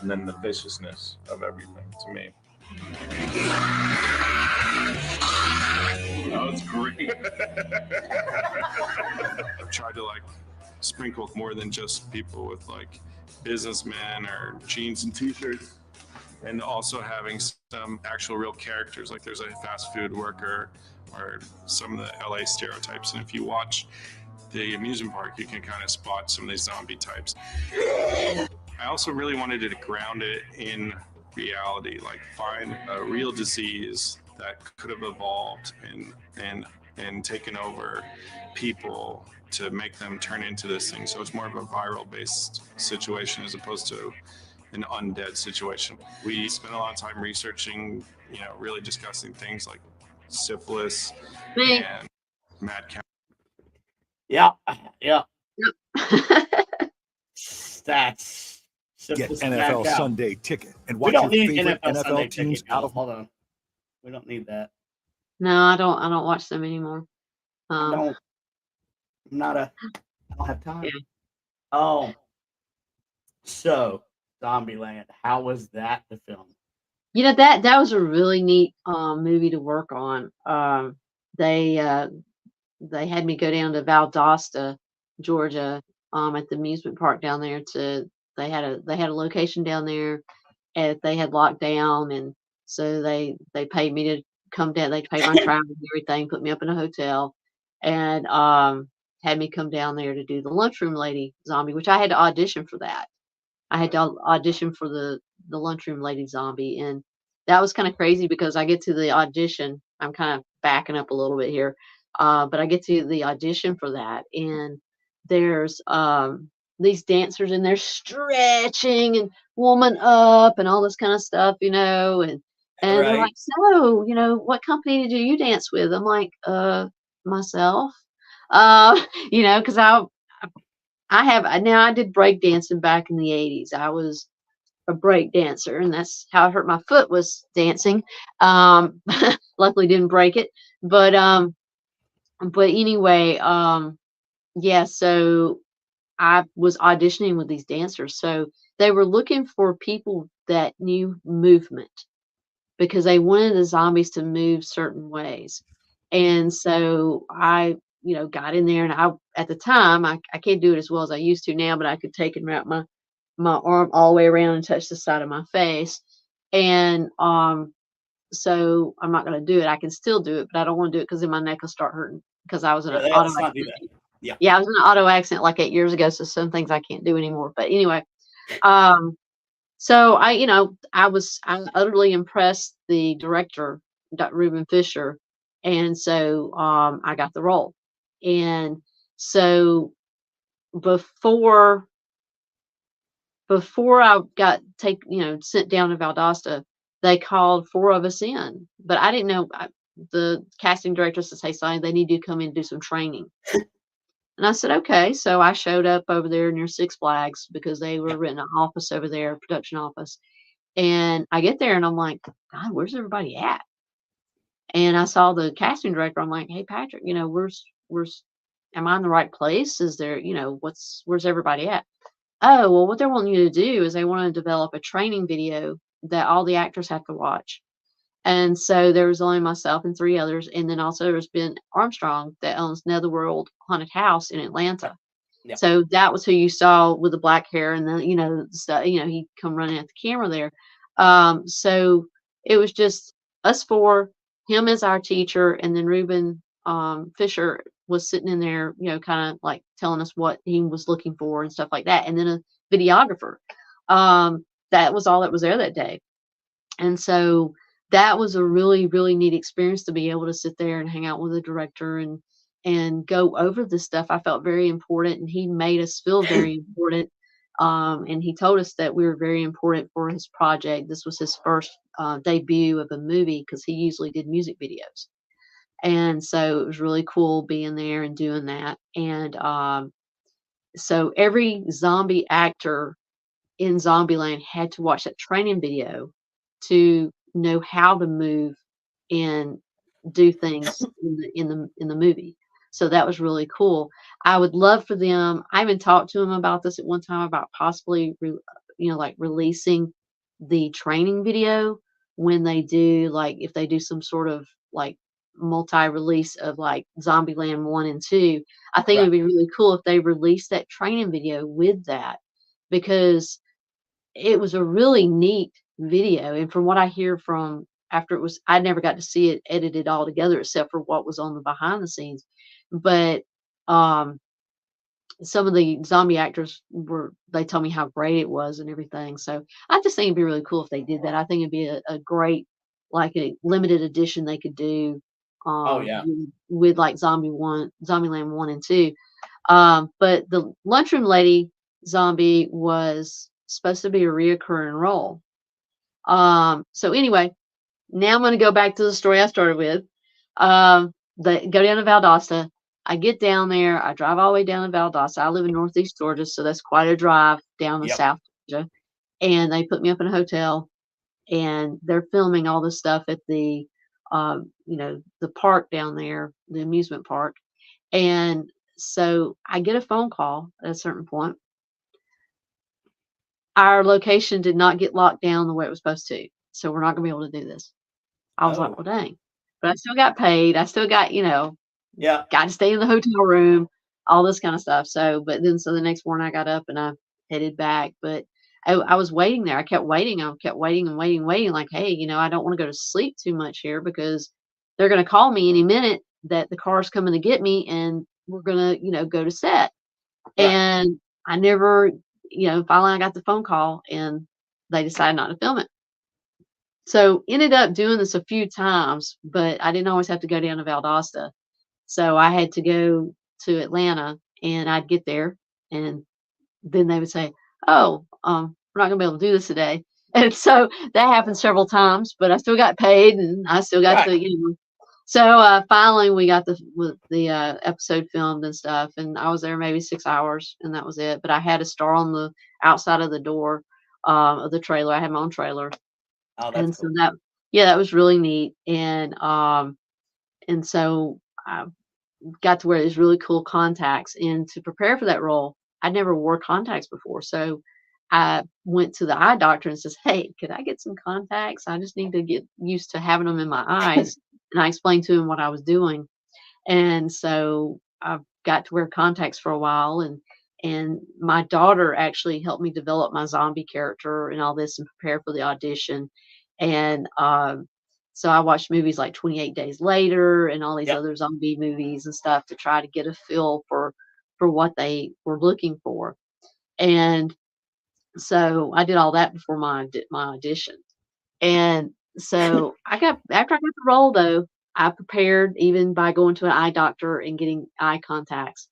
J: and then the viciousness of everything to me. That was great. I've tried to sprinkle more than just people with businessmen or jeans and t-shirts, and also having some actual real characters. Like there's a fast food worker or some of the LA stereotypes, and if you watch the amusement park, you can kind of spot some of these zombie types. I also really wanted to ground it in reality, like find a real disease that could have evolved and taken over people to make them turn into this thing. So it's more of a viral based situation as opposed to an undead situation. We spent a lot of time researching, really discussing things like syphilis and mad cow.
B: Yeah.
C: Yep.
B: That's
K: Get
B: syphilis and mad
K: NFL
B: cow.
K: Sunday ticket and
B: We
K: watch
B: don't
K: your
B: need
K: favorite
B: NFL Sunday
K: NFL teams
B: ticket,
K: out
B: y'all.
K: of.
B: Hold on. We don't need that.
C: No, I don't watch them anymore.
B: I don't have time.
C: Yeah.
B: Oh, so Zombieland, how was that to film?
C: That was a really neat movie to work on. They had me go down to Valdosta, Georgia, at the amusement park down there. They had a location down there, and they had locked down, and so they paid me to come down. They paid my travel and everything, put me up in a hotel, and had me come down there to do the lunchroom lady zombie, which I had to audition for that. I had to audition for the lunchroom lady zombie, and that was kind of crazy because I get to the audition. I'm kind of backing up a little bit here, but I get to the audition for that, and there's these dancers and they're stretching and woman up and all this kind of stuff, and they're
B: Right.
C: like, so, what company did you dance with? I'm like, myself, because I did break dancing back in the 80s. I was a break dancer, and that's how I hurt my foot, was dancing. Luckily didn't break it. But anyway, yeah, so I was auditioning with these dancers. So they were looking for people that knew movement because they wanted the zombies to move certain ways. And so I got in there, and at the time, I can't do it as well as I used to now, but I could take and wrap my arm all the way around and touch the side of my face. And so I'm not going to do it. I can still do it, but I don't want to do it because then my neck will start hurting because I was in an auto
B: Let's not do that.
C: accident.
B: Yeah.
C: Yeah, I was in an auto accident like 8 years ago, so some things I can't do anymore. But anyway, so I utterly impressed the director, Dr. Reuben Fisher, and so I got the role. And so before I got sent down to Valdosta, they called 4 of us in, but I didn't know. The casting director says, "Hey, Sonny, they need you to come in and do some training." And I said, "Okay." So I showed up over there near Six Flags because they were renting an office over there, production office. And I get there and I'm like, "God, where's everybody at?" And I saw the casting director. I'm like, "Hey, Patrick, am I in the right place? Is there, where's everybody at?" "Oh, well, what they're wanting you to do is they want to develop a training video that all the actors have to watch." And so there was only myself and 3 others. And then also there's Ben Armstrong that owns Netherworld Haunted House in Atlanta.
B: Yeah.
C: So that was who you saw with the black hair and the, stuff, he'd come running at the camera there. So it was just us 4, him as our teacher, and then Reuben Fisher was sitting in there, kind of like telling us what he was looking for and stuff like that. And then a videographer. That was all that was there that day. And so that was a really, really neat experience to be able to sit there and hang out with the director and go over this stuff. I felt very important, and he made us feel very important. And he told us that we were very important for his project. This was his first debut of a movie because he usually did music videos. And so it was really cool being there and doing that. And so every zombie actor in Zombieland had to watch that training video to know how to move and do things in the movie. So that was really cool. I would love for them. I even talked to them about this at one time about possibly, releasing the training video when they do, if they do some sort of multi-release of Zombieland 1 and 2. I think it would be really cool if they released that training video with that, because it was a really neat video. And from what I hear from after it was, I never got to see it edited all together except for what was on the behind the scenes. But some of the zombie actors they told me how great it was and everything. So I just think it'd be really cool if they did that. I think it'd be a great, a limited edition they could do. With Zombieland 1 and 2. But the lunchroom lady zombie was supposed to be a reoccurring role. So anyway, now I'm going to go back to the story I started with. They go down to Valdosta. I get down there. I drive all the way down to Valdosta. I live in Northeast Georgia, so that's quite a drive down to South Georgia. And they put me up in a hotel, and they're filming all this stuff at the, the park down there, the amusement park. And so I get a phone call at a certain point. Our location did not get locked down the way it was supposed to, so we're not going to be able to do this. I was like, well, dang. But I still got paid. I still got, got to stay in the hotel room, all this kind of stuff. So the next morning I got up and I headed back. But I was waiting there. I kept waiting. I kept waiting and waiting. Like, hey, I don't want to go to sleep too much here because they're going to call me any minute that the car's coming to get me and we're going to, go to set. Right. And I never, finally I got the phone call and they decided not to film it. So ended up doing this a few times, but I didn't always have to go down to Valdosta. So I had to go to Atlanta and I'd get there and then they would say, oh, we're not going to be able to do this today. And so that happened several times, but I still got paid and I still got to, So finally we got the episode filmed and stuff. And I was there maybe 6 hours and that was it. But I had a star on the outside of the door of the trailer. I had my own trailer.
B: Oh, that's
C: cool.
B: So
C: that was really neat. And so I got to wear these really cool contacts. And to prepare for that role, I never wore contacts before. So I went to the eye doctor and says, hey, could I get some contacts? I just need to get used to having them in my eyes. And I explained to him what I was doing. And so I got to wear contacts for a while, and my daughter actually helped me develop my zombie character and all this and prepare for the audition. And so I watched movies like 28 Days Later and all these
B: Yep.
C: other zombie movies and stuff to try to get a feel for what they were looking for. And so I did all that before my audition. And so after I got the role though, I prepared even by going to an eye doctor and getting eye contacts.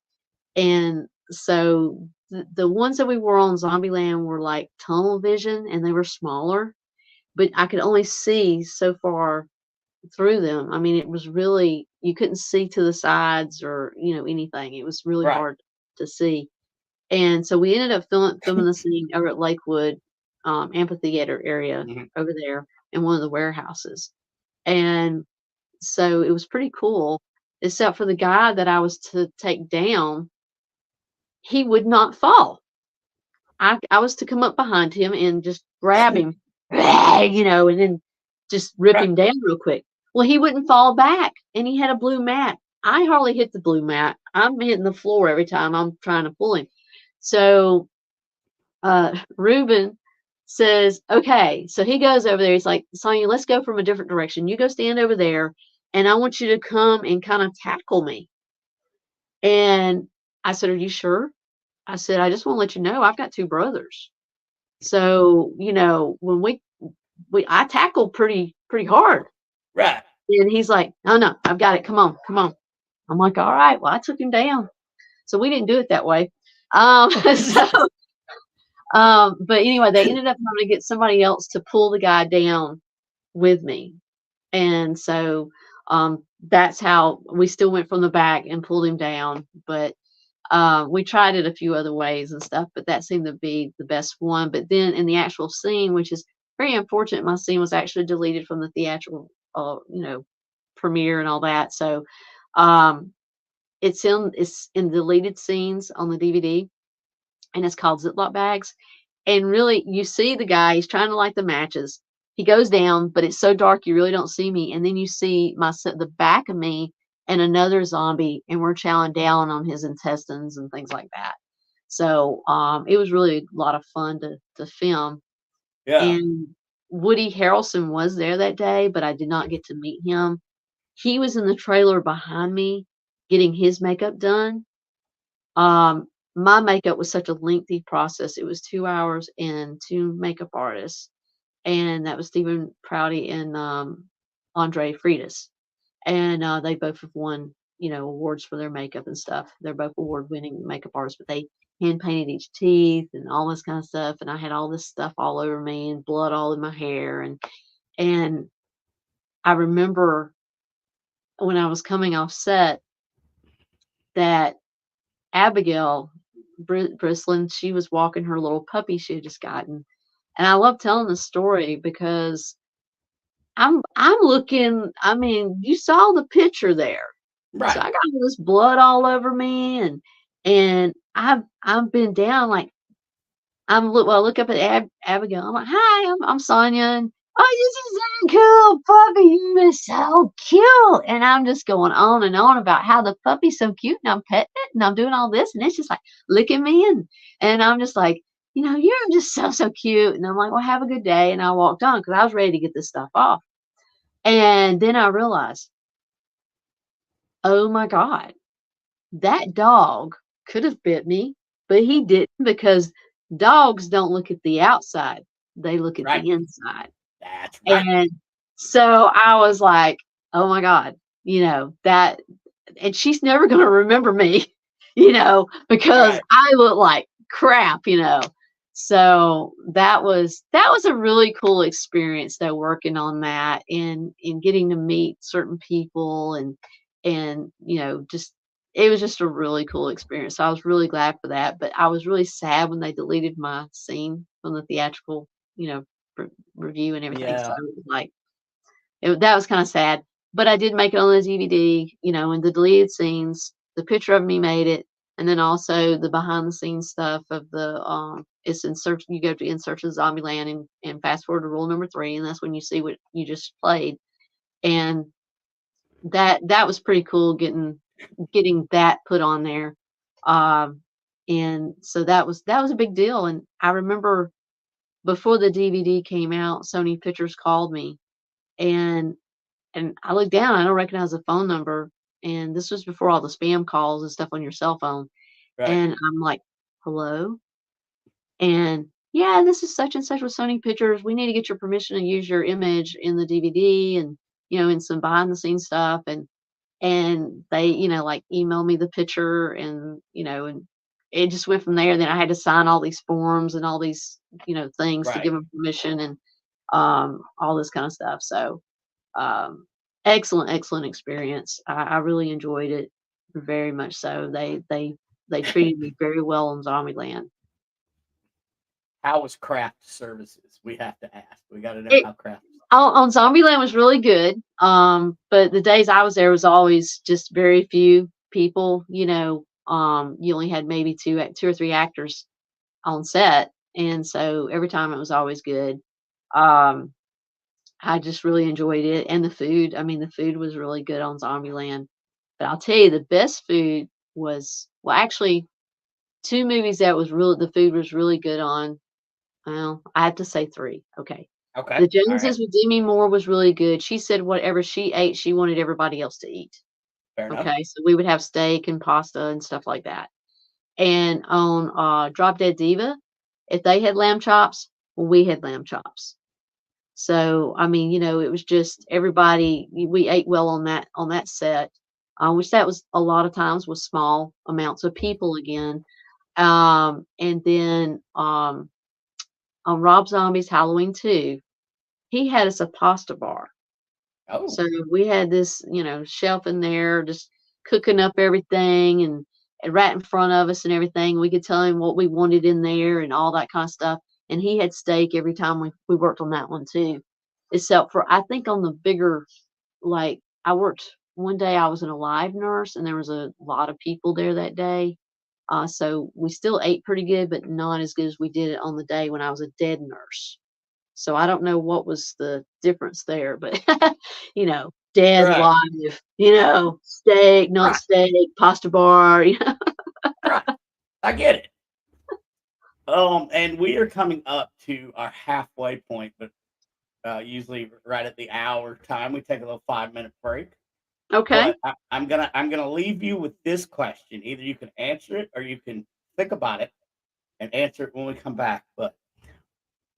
C: And so the ones that we wore on Zombieland were like tunnel vision and they were smaller, but I could only see so far through them. I mean, it was really, you couldn't see to the sides or, anything. It was really
B: Right.
C: hard to see. And so we ended up filming the scene over at Lakewood amphitheater area over there in one of the warehouses. And so it was pretty cool, except for the guy that I was to take down, he would not fall. I was to come up behind him and just grab him, and then just rip him down real quick. Well, he wouldn't fall back, and he had a blue mat. I hardly hit the blue mat. I'm hitting the floor every time I'm trying to pull him. So Ruben says, okay. So he goes over there. He's like, Sonya, let's go from a different direction. You go stand over there, and I want you to come and kind of tackle me. And I said, are you sure? I said, I just want to let you know I've got 2 brothers. So, when I tackle pretty hard.
B: Right.
C: And he's like, oh no, I've got it. Come on. I'm like, all right, well, I took him down. So we didn't do it that way. But anyway, they ended up having to get somebody else to pull the guy down with me. And so that's how we still went from the back and pulled him down. But we tried it a few other ways and stuff, but that seemed to be the best one. But then in the actual scene, which is very unfortunate, my scene was actually deleted from the theatrical, premiere and all that. So it's in deleted scenes on the DVD, and it's called Ziploc Bags. And really, you see the guy, he's trying to light the matches. He goes down, but it's so dark you really don't see me. And then you see the back of me and another zombie, and we're chowing down on his intestines and things like that. So it was really a lot of fun to film.
B: Yeah.
C: And Woody Harrelson was there that day, but I did not get to meet him. He was in the trailer behind me getting his makeup done. My makeup was such a lengthy process. It was 2 hours and 2 makeup artists. And that was Stephen Prouty and Andre Freitas. And they both have won, awards for their makeup and stuff. They're both award-winning makeup artists, but they hand painted each teeth and all this kind of stuff. And I had all this stuff all over me and blood all in my hair. And I remember when I was coming off set that Abigail Brislin, she was walking her little puppy she had just gotten. And I love telling this story because I'm looking, I mean, you saw the picture there.
B: Right.
C: So I got all this blood all over me, and I've been down like I look up at Abigail. I'm like, hi, I'm Sonya, and oh, this is so cool, puppy. You are so cute. And I'm just going on and on about how the puppy's so cute, and I'm petting it, and I'm doing all this, and it's just like licking me, and I'm just like, you're just so cute. And I'm like, well, have a good day. And I walked on because I was ready to get this stuff off. And then I realized, oh my God, that dog could have bit me, but he didn't, because dogs don't look at the outside. They look at the inside.
B: That's right.
C: And so I was like, oh my God, that, and she's never going to remember me, because I look like crap, So that was a really cool experience though, working on that and getting to meet certain people and just, it was just a really cool experience. So I was really glad for that, but I was really sad when they deleted my scene from the theatrical, review and everything.
B: Yeah.
C: So it was like, that was kind of sad, but I did make it on the DVD, in the deleted scenes, the picture of me made it. And then also the behind the scenes stuff of the, it's in search, you go to In Search of Zombieland and fast forward to rule number 3. And that's when you see what you just played. And that was pretty cool getting getting that put on there. And so that was a big deal. And I remember before the DVD came out, Sony Pictures called me, and I looked down, I don't recognize the phone number, and this was before all the spam calls and stuff on your cell phone.
B: Right.
C: And I'm like, hello? And yeah, this is such and such with Sony Pictures. We need to get your permission to use your image in the DVD and, in some behind the scenes stuff. And they, like emailed me the picture and it just went from there. Then I had to sign all these forms and all these, things to
B: Right.
C: give them permission and all this kind of stuff. So excellent experience. I really enjoyed it very much so. They treated me very well in Zombieland.
B: How was craft services? We have to ask. We got to know
C: It,
B: how craft.
C: on Zombieland was really good. But the days I was there was always just very few people. You only had maybe two or three actors on set, and so every time it was always good. I just really enjoyed it, and the food. I mean, the food was really good on Zombieland. But I'll tell you, the best food was, well, actually, two movies that was really, the food was really good on. Well, I have to say three. Okay.
B: Okay.
C: The Joneses with Demi Moore was really good. She said whatever she ate, she wanted everybody else to eat.
B: Fair enough.
C: Okay. So we would have steak and pasta and stuff like that. And on Drop Dead Diva, if they had lamb chops, well, we had lamb chops. So I mean, it was just everybody. We ate well on that set, which that was a lot of times with small amounts of people again. And then on Rob Zombie's Halloween 2, he had us a pasta bar.
B: Oh.
C: So we had this, shelf in there just cooking up everything and right in front of us and everything. We could tell him what we wanted in there and all that kind of stuff. And he had steak every time we worked on that one too. Except for, I think on the bigger, like I worked one day, I was an alive nurse and there was a lot of people there that day. So we still ate pretty good, but not as good as we did it on the day when I was a dead nurse. So I don't know what was the difference there, but dead,
B: Right.
C: live, steak, not
B: Right.
C: steak, pasta bar,
B: Right. I get it. And we are coming up to our halfway point, but usually right at the hour time, we take a little 5-minute break.
C: Okay.
B: But I'm gonna leave you with this question. Either you can answer it or you can think about it and answer it when we come back. But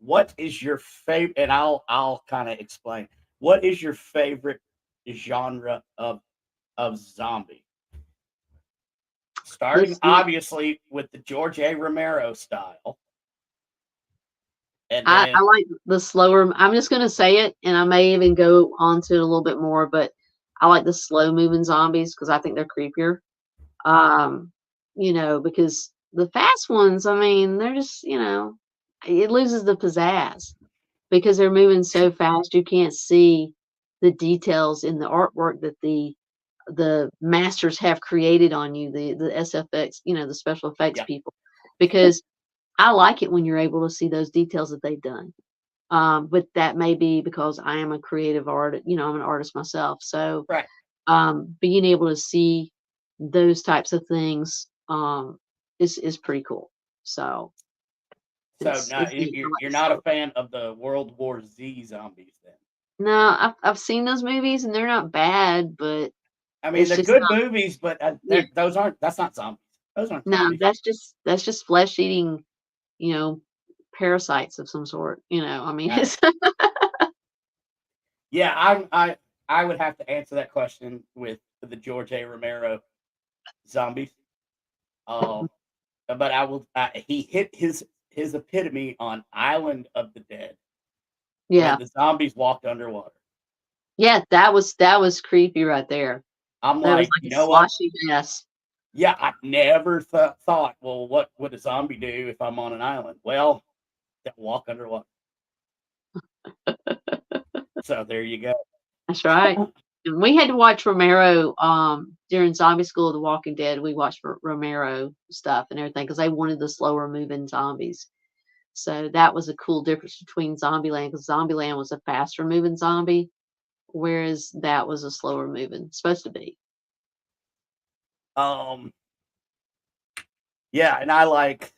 B: what is your favorite? And I'll kind of explain. What is your favorite genre of zombie? Starting obviously with the George A. Romero style. And then,
C: I like the slower. I'm just gonna say it, and I may even go on to it a little bit more, but I like the slow moving zombies because I think they're creepier. Because the fast ones, I mean, they're just, it loses the pizzazz because they're moving so fast you can't see the details in the artwork that the masters have created on you, the SFX, the special effects
B: Yeah.
C: people. Because I like it when you're able to see those details that they've done. But that may be because I am a creative artist, I'm an artist myself. So
B: right.
C: Being able to see those types of things is pretty cool. So
B: So you're not a fan of the World War Z zombies then?
C: No, I've seen those movies and they're not bad, but
B: I mean,
C: it's
B: they're
C: just
B: good
C: not,
B: movies, but
C: yeah.
B: that's not zombies. Those aren't
C: No,
B: zombies.
C: that's just flesh eating, parasites of some sort. I mean,
B: Right.
C: it's
B: Yeah, I would have to answer that question with the George A. Romero zombies. But I will. He hit his epitome on Island of the Dead.
C: yeah,
B: When the zombies walked underwater.
C: yeah. That was creepy right there.
B: I'm
C: That was
B: like,
C: like
B: you
C: a
B: know what?
C: sloshy mess.
B: Yeah, I never thought, well, what would a zombie do if I'm on an island? Well, they'll walk underwater. So there you go.
C: That's right. And we had to watch Romero during Zombie School of the Walking Dead. We watched Romero stuff and everything because they wanted the slower moving zombies. So that was a cool difference between Zombieland because Zombieland was a faster moving zombie, whereas that was a slower moving, supposed to be.
B: Yeah, and I like,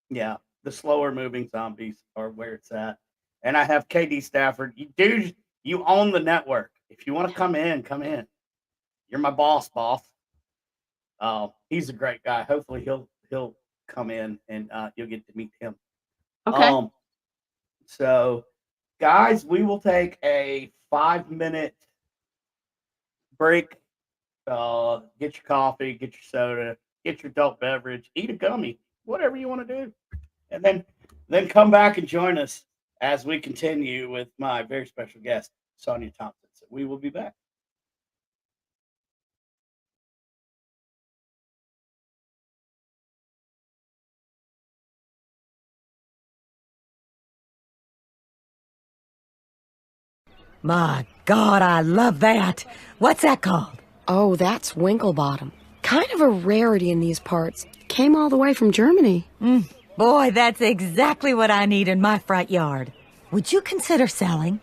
B: yeah, the slower moving zombies are where it's at. And I have KD Stafford. Dude, you own the network. If you want to come in, come in. You're my boss. He's a great guy. Hopefully he'll come in and you'll get to meet him.
C: Okay.
B: So guys, we will take a 5-minute break. Get your coffee, get your soda, get your adult beverage, eat a gummy, whatever you want to do. And then come back and join us as we continue with my very special guest, Sonya Thompson. So we will be back.
K: My God, I love that. What's that called?
L: Oh, that's Winklebottom. Kind of a rarity in these parts. Came all the way from Germany.
K: Boy, that's exactly what I need in my front yard. Would you consider selling?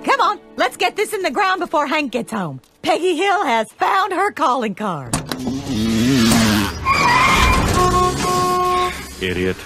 K: Come on, let's get this in the ground before Hank gets home. Peggy Hill has found her calling card.
M: Idiot.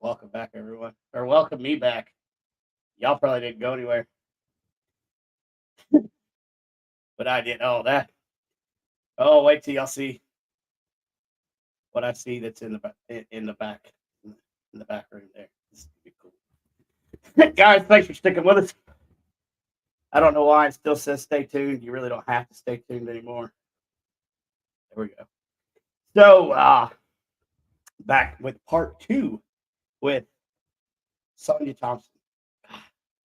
B: Welcome back, everyone. Or welcome me back. Y'all probably didn't go anywhere. But I did. Oh, that. Oh, wait till y'all see what I see that's in the back in the back room there. This is gonna be cool. Guys, thanks for sticking with us. I don't know why it still says stay tuned. You really don't have to stay tuned anymore. There we go. So back with part 2 with Sonya Thompson.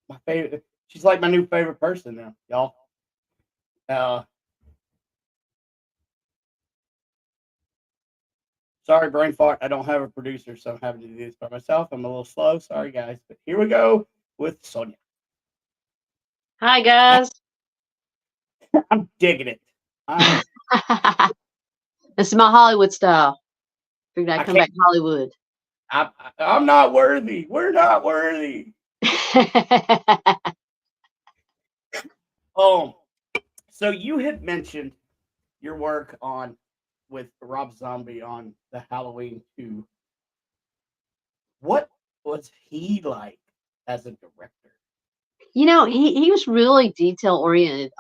B: My favorite. She's like my new favorite person now, y'all. Sorry, brain fart. I don't have a producer, so I'm having to do this by myself. I'm a little slow. Sorry, guys. But here we go with Sonya.
C: Hi, guys.
B: I'm digging it.
C: This is my Hollywood style. Figured I'd come back to Hollywood.
B: I'm not worthy. We're not worthy. So you had mentioned your work with Rob Zombie on the Halloween 2. What was he like as a director?
C: You know, he was really detail oriented,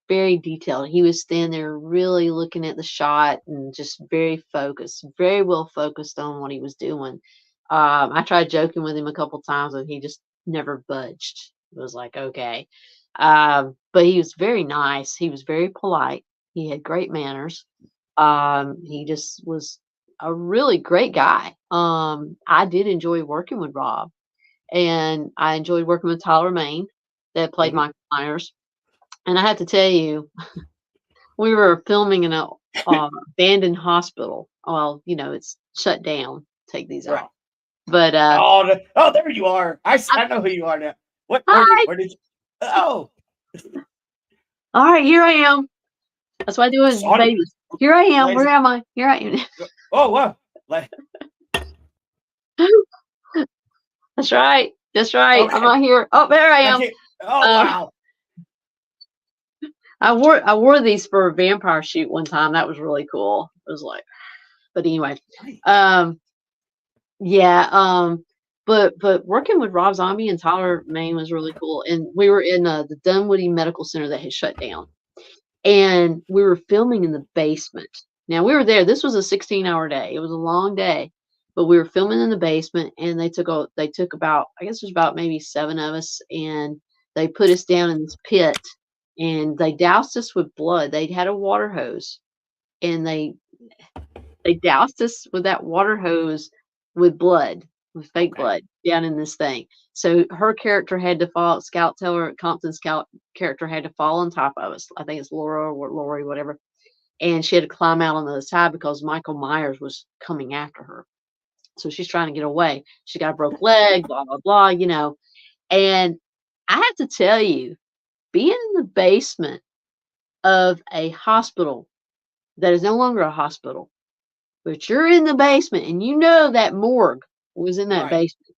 C: very detailed. He was standing there really looking at the shot and just very focused, very well focused on what he was doing. I tried joking with him a couple times and he just never budged. It was like, okay. But he was very nice. He was very polite. He had great manners. He just was a really great guy. I did enjoy working with Rob, and I enjoyed working with Tyler Main that played Michael Myers. And I have to tell you, we were filming in an abandoned hospital. Well, you know, it's shut down. Take these off. But
B: there you are. I know who you are now. Where did you? Oh,
C: all right, here I am. That's what I do as babies. Here I am. Where am I? Here I am.
B: Oh, wow.
C: That's right. That's right.
B: Okay.
C: I'm not here. Oh, there I am.
B: Wow.
C: I wore these for a vampire shoot one time. That was really cool. It was like, but anyway, but working with Rob Zombie and Tyler Main was really cool. And we were in the Dunwoody Medical Center that had shut down, and we were filming in the basement. Now we were there. This was a 16-hour day. It was a long day, but we were filming in the basement, and they took about, I guess there's about maybe 7 of us, and they put us down in this pit, and they doused us with blood. They had a water hose, and they doused us with that water hose with blood, with fake blood down in this thing. So her character had to fall, Compton's character had to fall on top of us. I think it's Laura or Lori, whatever. And she had to climb out on the other side because Michael Myers was coming after her. So she's trying to get away. She got a broke leg, blah, blah, blah, you know. And I have to tell you, being in the basement of a hospital that is no longer a hospital, but you're in the basement and you know that morgue was in that basement.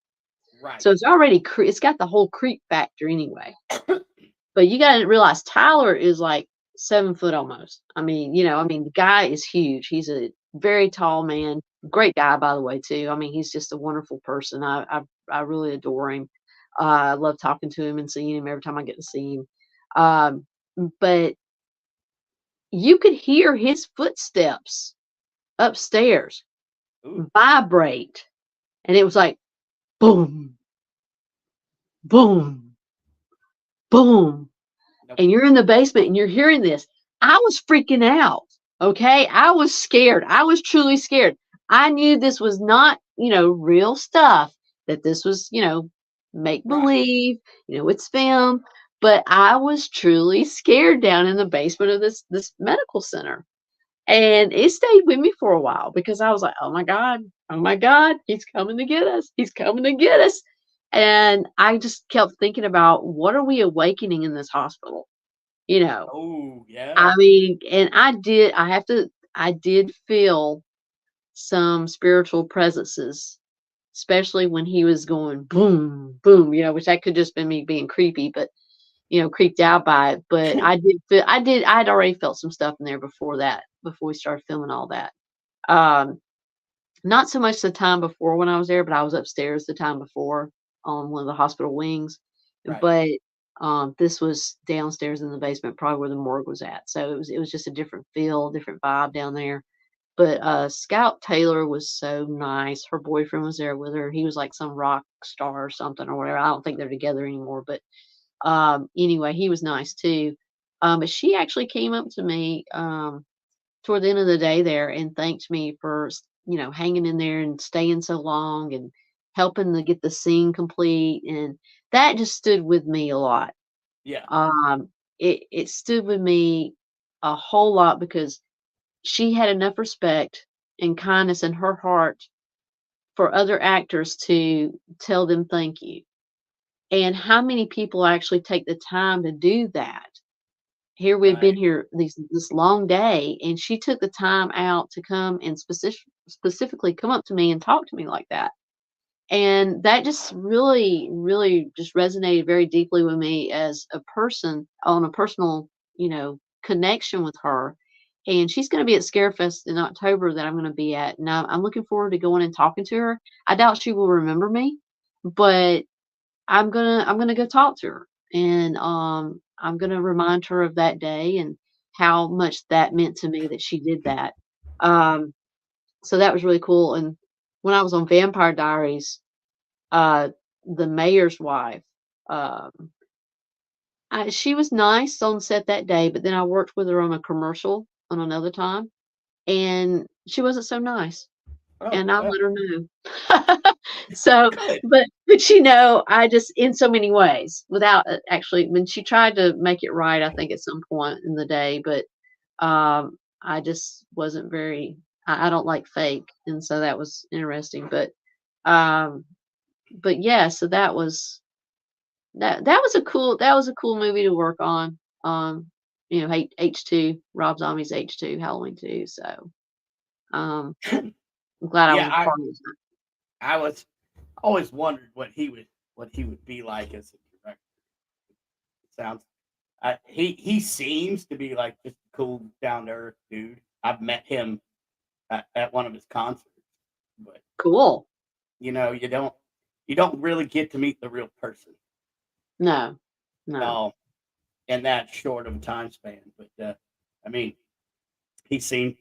B: Right.
C: So it's already, it's got the whole creep factor anyway. But you got to realize Tyler is like 7 foot almost. I mean, the guy is huge. He's a very tall man. Great guy, by the way, too. I mean, he's just a wonderful person. I really adore him. I love talking to him and seeing him every time I get to see him. But you could hear his footsteps upstairs vibrate, and it was like boom, boom, boom. And you're in the basement and you're hearing this. I was freaking out. Okay. I was scared. I was truly scared. I knew this was not, real stuff, that this was, make believe, it's film, but I was truly scared down in the basement of this medical center. And it stayed with me for a while because I was like, oh my God, he's coming to get us. He's coming to get us. And I just kept thinking about, what are we awakening in this hospital?
B: Oh, yeah.
C: I mean, and I did feel some spiritual presences, especially when he was going boom, boom, which that could just been me being creepy, but, creeped out by it. But I had already felt some stuff in there before we started filming all that. not so much the time before when I was there, but I was upstairs the time before on one of the hospital wings.
B: Right.
C: But this was downstairs in the basement, probably where the morgue was at. So it was just a different feel, different vibe down there. But Scout Taylor was so nice. Her boyfriend was there with her. He was like some rock star or something or whatever. I don't think they're together anymore. But anyway, he was nice too. But she actually came up to me toward the end of the day there and thanked me for hanging in there and staying so long and helping to get the scene complete. And that just stood with me a lot.
B: Yeah.
C: It stood with me a whole lot because she had enough respect and kindness in her heart for other actors to tell them thank you. And how many people actually take the time to do that? Here we've been
B: Right.
C: here this long day, and she took the time out to come and specifically come up to me and talk to me like that. And that just really, really just resonated very deeply with me as a person on a personal, connection with her. And she's going to be at Scarefest in October that I'm going to be at. And I'm looking forward to going and talking to her. I doubt she will remember me, but I'm gonna go talk to her. And I'm gonna remind her of that day and how much that meant to me that she did that. Um, so that was really cool. And when I was on Vampire Diaries, uh, the mayor's wife, um, she was nice on set that day, but then I worked with her on a commercial on another time, and she wasn't so nice.
B: Oh,
C: And I
B: well,
C: let her know. So,
B: good.
C: but I just in so many ways without actually when she tried to make it right, I think at some point in the day, but I just wasn't very. I don't like fake, and so that was interesting. Um, but yeah, so that was a cool movie to work on. H2 Rob Zombie's H2 Halloween 2. So um, I'm glad I was
B: Yeah,
C: a part of it.
B: I was always wondered what he would be like as a director. It sounds he seems to be like just a cool, down to earth dude. I've met him at one of his concerts, but
C: Cool.
B: you don't really get to meet the real person.
C: No.
B: In that short of a time span. But I mean, he seemed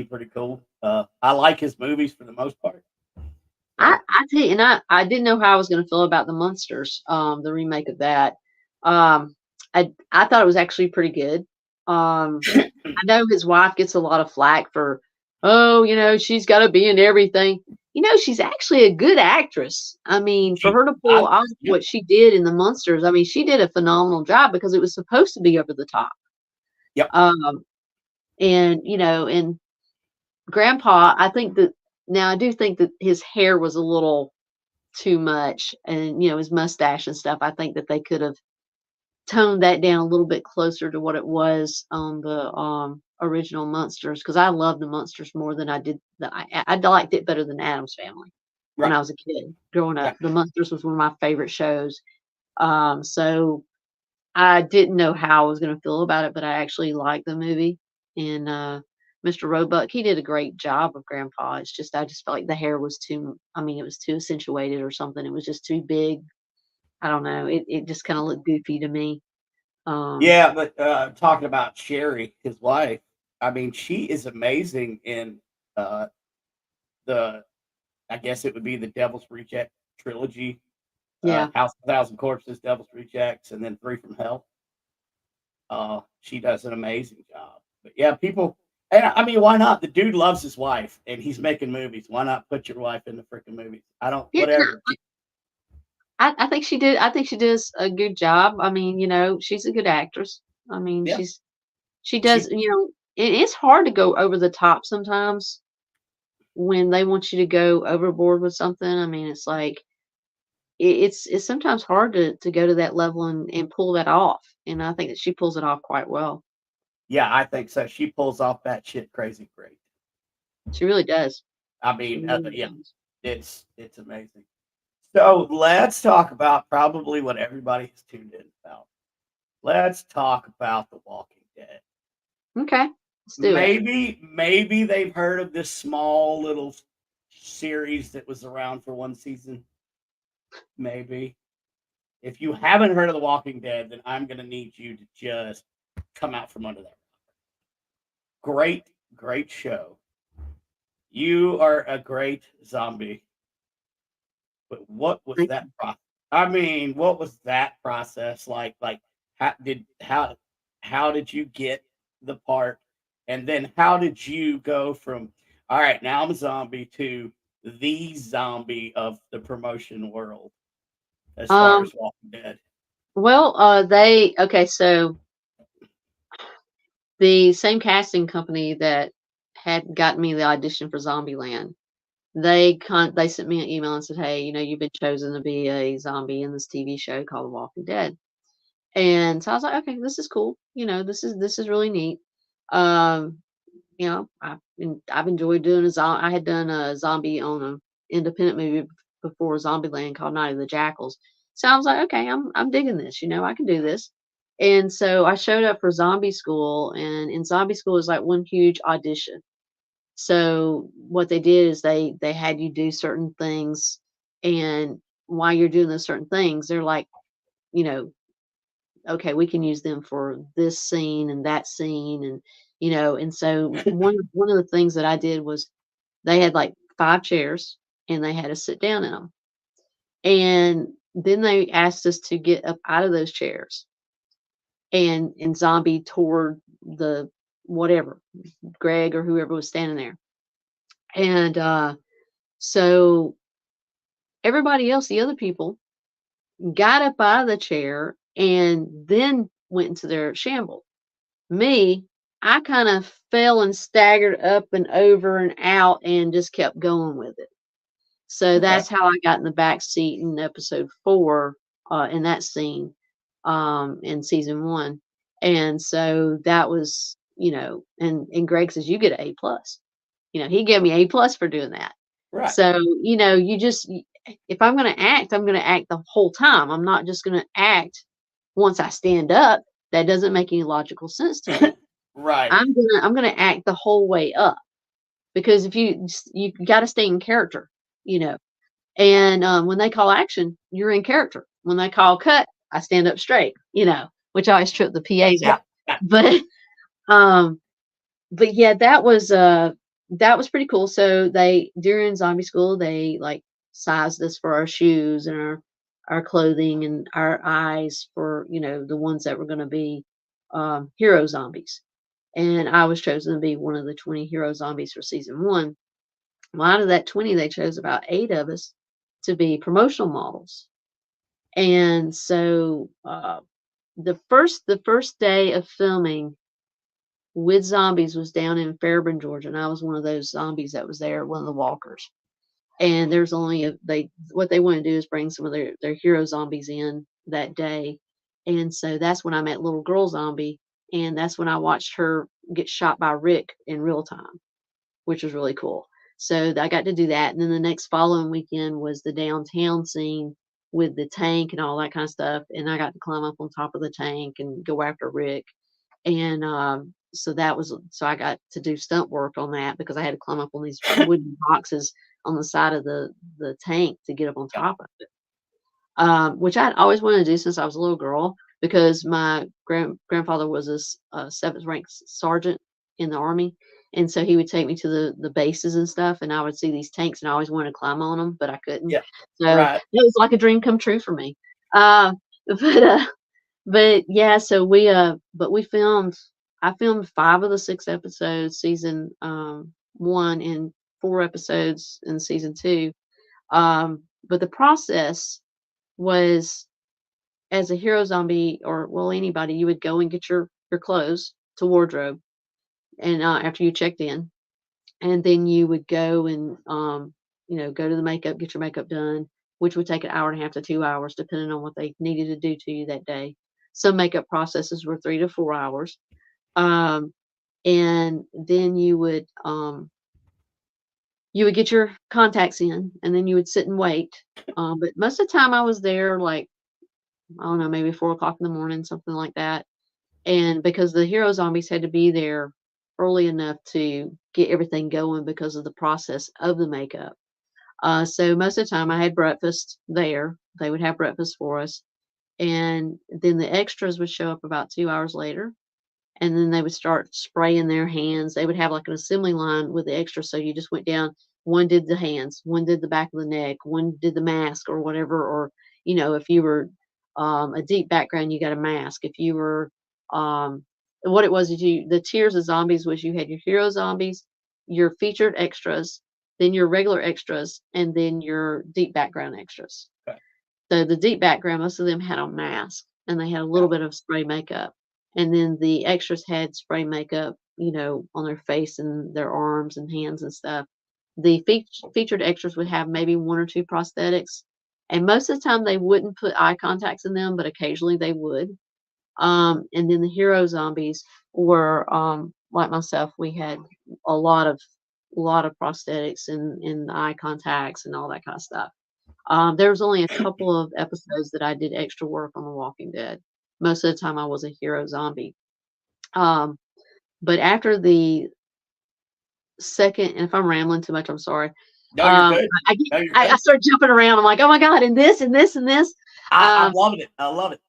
B: pretty cool. I like his movies for the most part.
C: I tell you, and I didn't know how I was going to feel about the Monsters, the remake of that. Um, I thought it was actually pretty good. I know his wife gets a lot of flack for, oh, she's got to be in everything. She's actually a good actress. I mean, for her to pull off
B: Yeah.
C: what she did in the Monsters, I mean, she did a phenomenal job because it was supposed to be over the top.
B: Yep.
C: And Grandpa, I do think that his hair was a little too much, and his mustache and stuff. I think that they could have toned that down a little bit closer to what it was on the original Munsters, because I love the Munsters more than I did I liked it better than Addams Family when
B: Right.
C: I was a kid growing up.
B: Yeah.
C: The Munsters was one of my favorite shows. So I didn't know how I was going to feel about it, but I actually liked the movie. And Mr. Roebuck, he did a great job of Grandpa. It's just I just felt like the hair was it was too accentuated or something. It was just too big. I don't know. It just kind of looked goofy to me.
B: Yeah, but talking about Sherry, his wife, I mean, she is amazing in the I guess it would be the Devil's Reject trilogy.
C: Yeah.
B: House of a Thousand Corpses, Devil's Rejects, and then Three from Hell. She does an amazing job. But yeah, people, and I mean, why not? The dude loves his wife, and he's making movies. Why not put your wife in the freaking movies?
C: Yeah,
B: Whatever.
C: I think she did. I think she does a good job. I mean, she's a good actress. I mean,
B: Yeah.
C: she does. It's hard to go over the top sometimes when they want you to go overboard with something. I mean, it's like it's sometimes hard to go to that level and pull that off. And I think that she pulls it off quite well.
B: Yeah, I think so. She pulls off that shit crazy great.
C: She really does.
B: I mean,
C: really
B: yeah,
C: does.
B: it's amazing. So let's talk about probably what everybody has tuned in about. Let's talk about The Walking Dead.
C: Okay, let's do it.
B: Maybe they've heard of this small little series that was around for one season, maybe. If you haven't heard of The Walking Dead, then I'm going to need you to just come out from under that. Great, great show. You are a great zombie. But what was that process? I mean, what was that process like? Like, how did you get the part? And then how did you go from, all right, now I'm a zombie, to the zombie of the promotion world as far as Walking Dead?
C: Well, so the same casting company that had gotten me the audition for Zombieland, they sent me an email and said, "Hey, you've been chosen to be a zombie in this TV show called The Walking Dead." And so I was like, "Okay, this is cool. This is really neat." Um, I've enjoyed doing I had done a zombie on an independent movie before Zombieland called Night of the Jackals. So I was like, "Okay, I'm digging this. I can do this." And so I showed up for zombie school, and in zombie school is like one huge audition. So what they did is they had you do certain things, and while you're doing those certain things, they're like, okay, we can use them for this scene and that scene, and so one of the things that I did was they had like 5 chairs and they had us sit down in them. And then they asked us to get up out of those chairs and zombie toward the whatever, Greg or whoever was standing there. And so everybody else, the other people, got up out of the chair and then went into their shamble. Me, I kind of fell and staggered up and over and out and just kept going with it. So that's how I got in the back seat in episode 4, in that scene, in season 1. And so that was, and Greg says, "You get an A+." He gave me A+ for doing that.
B: Right.
C: So, if I'm going to act the whole time. I'm not just going to act once I stand up. That doesn't make any logical sense to me.
B: Right.
C: I'm gonna act the whole way up, because if you got to stay in character, And when they call action, you're in character. When they call cut, I stand up straight, which I always trip the PAs out. But yeah, that was pretty cool. So during zombie school, they like sized us for our shoes and our clothing and our eyes for, the ones that were going to be hero zombies. And I was chosen to be one of the 20 hero zombies for season 1. Well, out of that 20, they chose about 8 of us to be promotional models. And so the first day of filming with zombies was down in Fairburn, Georgia, and I was one of those zombies that was there, one of the walkers. And there's only what they want to do is bring some of their hero zombies in that day. And so that's when I met little girl zombie, and that's when I watched her get shot by Rick in real time, which was really cool. So I got to do that. And then the next following weekend was the downtown scene with the tank and all that kind of stuff. And I got to climb up on top of the tank and go after Rick. And so I got to do stunt work on that, because I had to climb up on these wooden boxes on the side of the tank to get up on top of it. Which I'd always wanted to do since I was a little girl, because my grandfather was a 7th ranked sergeant in the Army. And so he would take me to the bases and stuff, and I would see these tanks, and I always wanted to climb on them, but I couldn't.
B: Yeah.
C: So
B: Right.
C: it was like a dream come true for me. But yeah, so we I filmed 5 of the 6 episodes, season 1, and 4 episodes in season 2. But the process was, as a hero zombie, or well, anybody, you would go and get your clothes to wardrobe, and after you checked in, and then you would go and go to the makeup, get your makeup done, which would take an hour and a half to 2 hours, depending on what they needed to do to you that day. Some makeup processes were 3 to 4 hours. And then you would get your contacts in, and then you would sit and wait. But most of the time I was there, like, I don't know, maybe 4 o'clock in the morning, something like that. And because the hero zombies had to be there early enough to get everything going because of the process of the makeup. So most of the time I had breakfast there. They would have breakfast for us. And then the extras would show up about 2 hours later. And then they would start spraying their hands. They would have like an assembly line with the extras. So you just went down, one did the hands, one did the back of the neck, one did the mask or whatever. Or, if you were a deep background, you got a mask. If you were, what it was, the tiers of zombies was you had your hero zombies, your featured extras, then your regular extras, and then your deep background extras.
B: Okay.
C: So the deep background, most of them had on masks and they had a little bit of spray makeup. And then the extras had spray makeup, on their face and their arms and hands and stuff. The featured extras would have maybe 1 or 2 prosthetics. And most of the time they wouldn't put eye contacts in them, but occasionally they would. And then the hero zombies were, like myself, we had a lot of prosthetics and eye contacts and all that kind of stuff. There was only a couple of episodes that I did extra work on The Walking Dead. Most of the time I was a hero zombie. But after the second, and if I'm rambling too much, I'm sorry.
B: No, you're good.
C: I start jumping around. I'm like, oh my God, and this and this and this.
B: I'm loving it. I love it.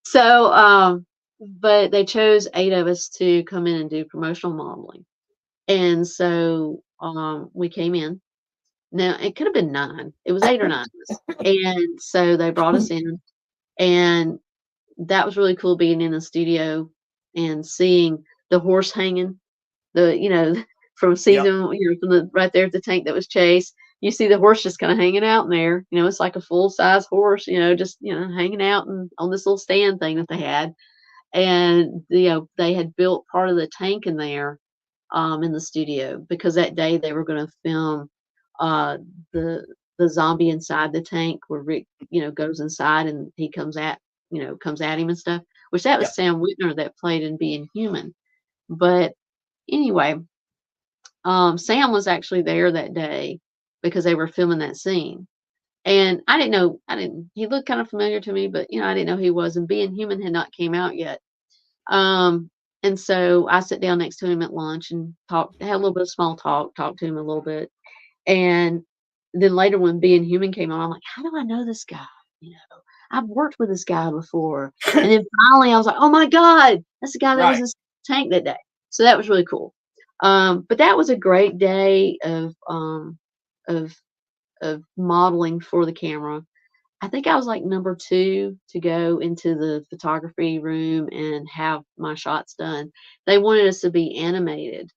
C: So, but they chose 8 of us to come in and do promotional modeling. And so we came in. Now, it could have been 9. It was 8 or 9 of us. And so they brought us in. And that was really cool being in the studio and seeing the horse hanging, from season, from the right there at the tank that was Chase. You see the horse just kind of hanging out in there. It's like a full size horse, just hanging out and on this little stand thing that they had. And they had built part of the tank in there in the studio because that day they were going to film the zombie inside the tank where Rick goes inside and he comes at him and stuff, which that was Sam Whitner that played in Being Human. But anyway, Sam was actually there that day because they were filming that scene. And he looked kind of familiar to me, but I didn't know who he was, and Being Human had not came out yet. And so I sat down next to him at lunch and had a little bit of small talked to him a little bit. And then later when Being Human came on, I'm like, how do I know this guy? I've worked with this guy before. And then finally I was like, oh my God, that's the guy that was in this tank that day. So that was really cool. But that was a great day of modeling for the camera. I think I was like number 2 to go into the photography room and have my shots done. They wanted us to be animated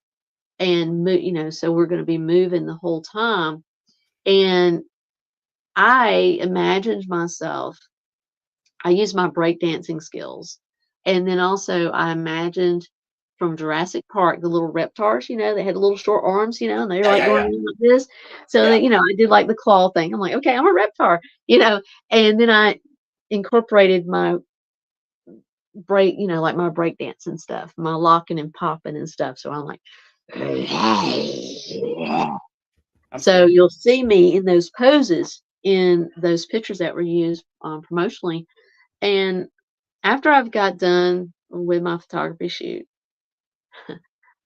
C: and so we're going to be moving the whole time. And I imagined myself, I used my breakdancing skills. And then also I imagined from Jurassic Park, the little reptars, they had the little short arms, and they were like going like this. So that, I did like the claw thing. I'm like, okay, I'm a reptar, and then I incorporated my like my break dance and stuff, my locking and popping and stuff. So I'm like, so you'll see me in those poses in those pictures that were used promotionally. And after I've got done with my photography shoot,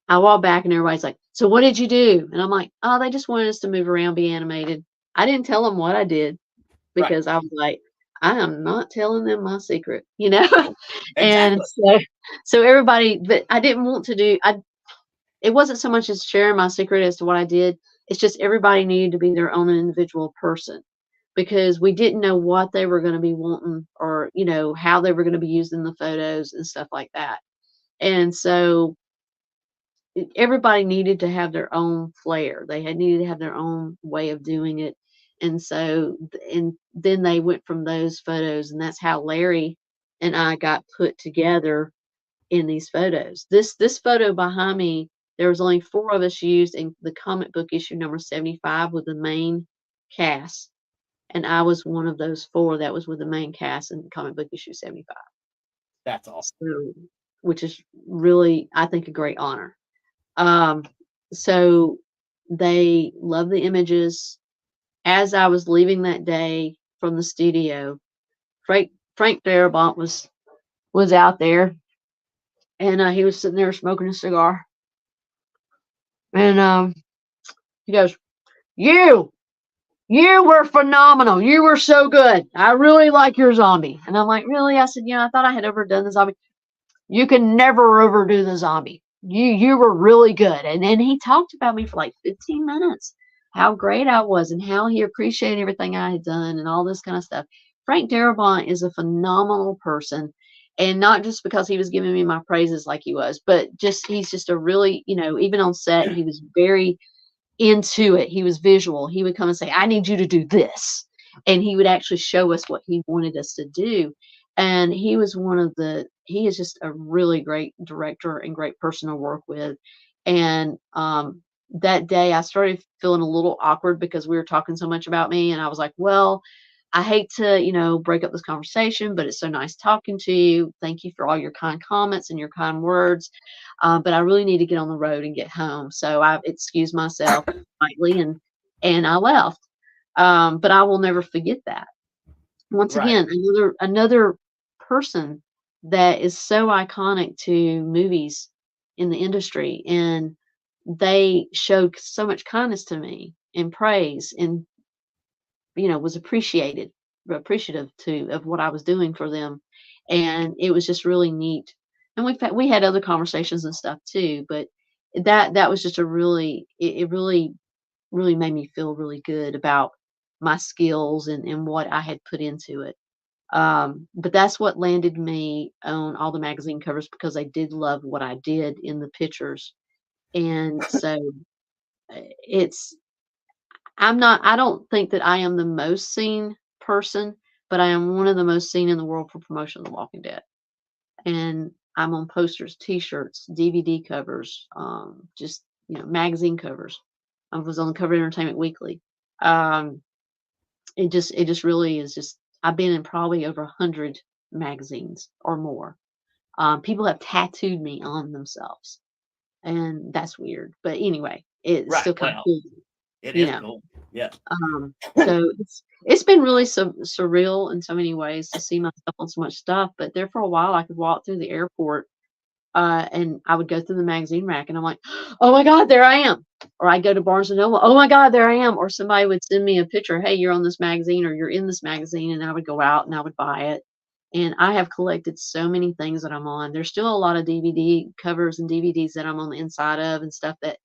C: I walk back and everybody's like, so what did you do? And I'm like, oh, they just wanted us to move around, be animated. I didn't tell them what I did because I was like, I am not telling them my secret,
B: Exactly.
C: And so everybody, but I didn't want to do, it wasn't so much as sharing my secret as to what I did. It's just everybody needed to be their own individual person because we didn't know what they were going to be wanting or, how they were going to be used in the photos and stuff like that. And so everybody needed to have their own flair. They needed to have their own way of doing it. And so, and then they went from those photos, and that's how Larry and I got put together in these photos. This photo behind me, there was only 4 of us used in the comic book issue number 75 with the main cast. And I was one of those 4 that was with the main cast in comic book issue 75.
B: That's awesome.
C: So, which is really, I think, a great honor. So they loved the images. As I was leaving that day from the studio, Frank Darabont was out there, and he was sitting there smoking a cigar. And he goes, "You!" you were phenomenal. You were so good. I really like your zombie. And I'm like, really? I said, I thought I had overdone the zombie. You can never overdo the zombie. You were really good. And then he talked about me for like 15 minutes, how great I was and how he appreciated everything I had done and all this kind of stuff. Frank Darabont is a phenomenal person. And not just because he was giving me my praises like he was, but he's just a really, even on set, he was very into it. He was visual. He would come and say, I need you to do this. And he would actually show us what he wanted us to do. And he is just a really great director and great person to work with. And that day I started feeling a little awkward because we were talking so much about me. And I was like, well, I hate to, break up this conversation, but it's so nice talking to you. Thank you for all your kind comments and your kind words. But I really need to get on the road and get home. So I excused myself politely and I left. But I will never forget that. Once again, another person that is so iconic to movies in the industry, and they showed so much kindness to me and praise and was appreciative of what I was doing for them. And it was just really neat. And we had other conversations and stuff too, but that was just it really made me feel really good about my skills and what I had put into it. But that's what landed me on all the magazine covers, because they did love what I did in the pictures. And so I don't think that I am the most seen person, but I am one of the most seen in the world for promotion of The Walking Dead. And I'm on posters, t-shirts, DVD covers, just, magazine covers. I was on the Cover Entertainment Weekly. It just really is just, I've been in probably over 100 magazines or more. People have tattooed me on themselves, and that's weird. But anyway, it's still kind of cool.
B: It is cool. Yeah.
C: So it's been really surreal in so many ways to see myself on so much stuff. But there for a while, I could walk through the airport, and I would go through the magazine rack, and I'm like, oh my God, there I am. Or I'd go to Barnes and Noble, oh my God, there I am. Or somebody would send me a picture, hey, you're on this magazine, or you're in this magazine, and I would go out and I would buy it. And I have collected so many things that I'm on. There's still a lot of DVD covers and DVDs that I'm on the inside of and stuff that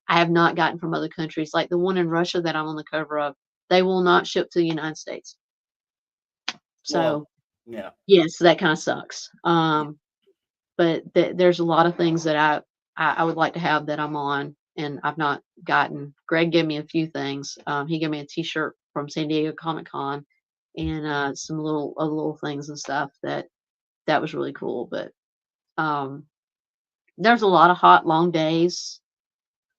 C: I have not gotten from other countries. Like the one in Russia that I'm on the cover of, they will not ship to the United States. So, yes, that kind of sucks. But there's a lot of things that I would like to have that I'm on and I've not gotten. Greg gave me a few things. He gave me a t-shirt from San Diego Comic-Con and some little things and stuff that was really cool. But there's a lot of hot, long days.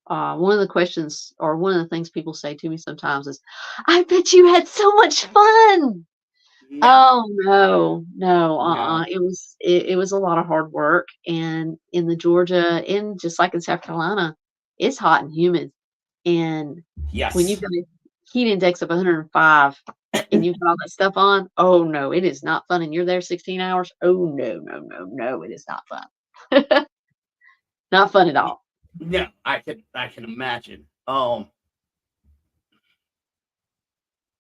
C: One of the questions or one of the things people say to me sometimes is, I bet you had so much fun. Oh no. It was a lot of hard work. And in the Georgia, and just like in South Carolina, it's hot and humid. And when you've got a heat index of 105 and you've got all that stuff on, oh no, it is not fun. And you're there 16 hours. Oh no, it is not fun. Not fun at all.
B: Yeah, I can imagine.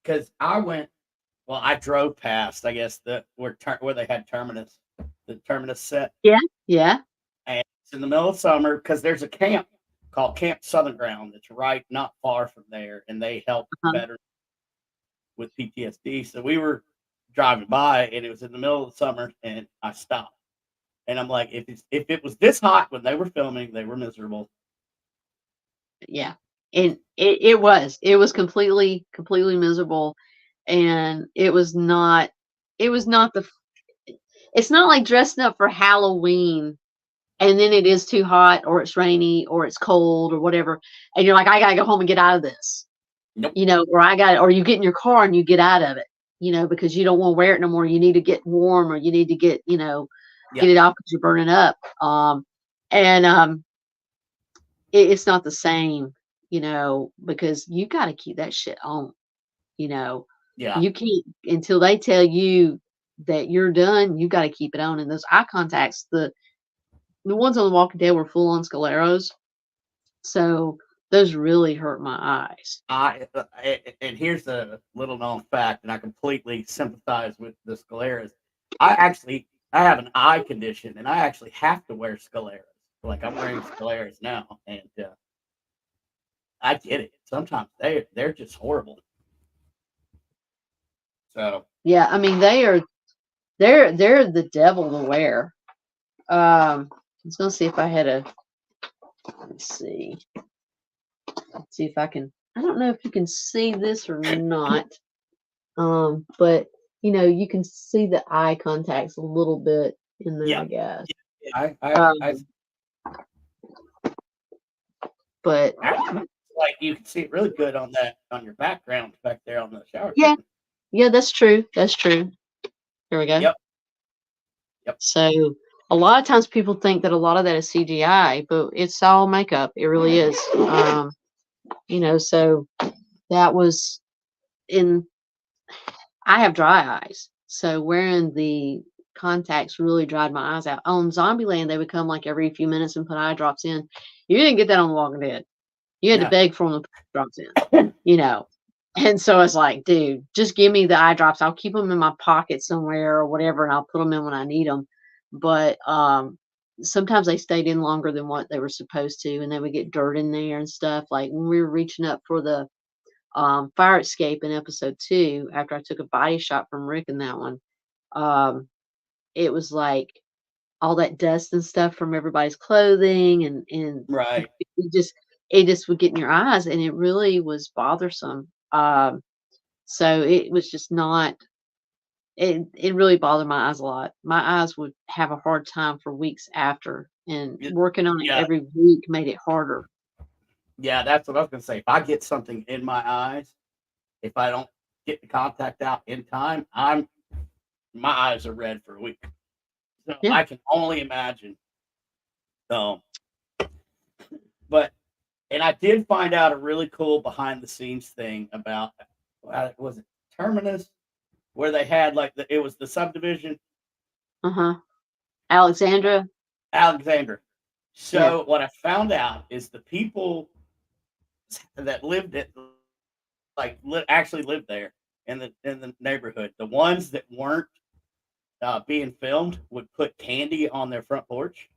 B: Because I drove past, I guess, where they had the Terminus set.
C: Yeah.
B: And it's in the middle of summer because there's a camp called Camp Southern Ground that's right not far from there, and they help veterans with PTSD. So we were driving by, and it was in the middle of the summer, and I stopped. And I'm like, if it was this hot when they were filming, they were miserable.
C: Yeah. And it was completely miserable. And it's not like dressing up for Halloween and then it is too hot or it's rainy or it's cold or whatever. And you're like, I gotta go home and get out of this.
B: Nope.
C: Or you get in your car and you get out of it, because you don't want to wear it no more. You need to get warm, or you need to get, get it off because you're burning up. It's not the same, because you got to keep that shit on,
B: Yeah.
C: You can't, until they tell you that you're done, you got to keep it on. And those eye contacts, the ones on The Walking Dead were full on scleros. So Those really hurt my eyes.
B: And here's a little known fact, and I completely sympathize with the scleras. I have an eye condition, and I actually have to wear scleras. Like I'm wearing scleras now, and I get it. Sometimes they're just horrible. So
C: Yeah, I mean they're the devil to wear. I was gonna see if I had a. Let's see. Let's see if I can. I don't know if you can see this or not. But you can see the eye contacts a little bit in there,
B: yeah,
C: I guess.
B: I
C: But
B: like you can see it really good on your background back there on the shower.
C: yeah, that's true. That's true. Here we go.
B: Yep.
C: So a lot of times people think that a lot of that is CGI, but it's all makeup. It really is. So that was in. I have dry eyes, so wearing the contacts really dried my eyes out. On Zombieland, they would come like every few minutes and put eye drops in. You didn't get that on The Walking Dead. You had to beg for them to put drops in, And so it's like, dude, just give me the eye drops. I'll keep them in my pocket somewhere or whatever, and I'll put them in when I need them. But sometimes they stayed in longer than what they were supposed to, and they would get dirt in there and stuff. Like when we were reaching up for the fire escape in episode 2, after I took a body shot from Rick in that one, it was like all that dust and stuff from everybody's clothing, and
B: Right.
C: it just would get in your eyes, and it really was bothersome. So it was just not. It really bothered my eyes a lot. My eyes would have a hard time for weeks after, and working on it every week made it harder.
B: Yeah, that's what I was gonna say. If I get something in my eyes, if I don't get the contact out in time, my eyes are red for a week. So I can only imagine. But I did find out a really cool behind the scenes thing about was it Terminus, where they had like it was the subdivision.
C: Alexandra.
B: So what I found out is the people that lived it, actually lived there in the neighborhood. The ones that weren't being filmed would put candy on their front porch,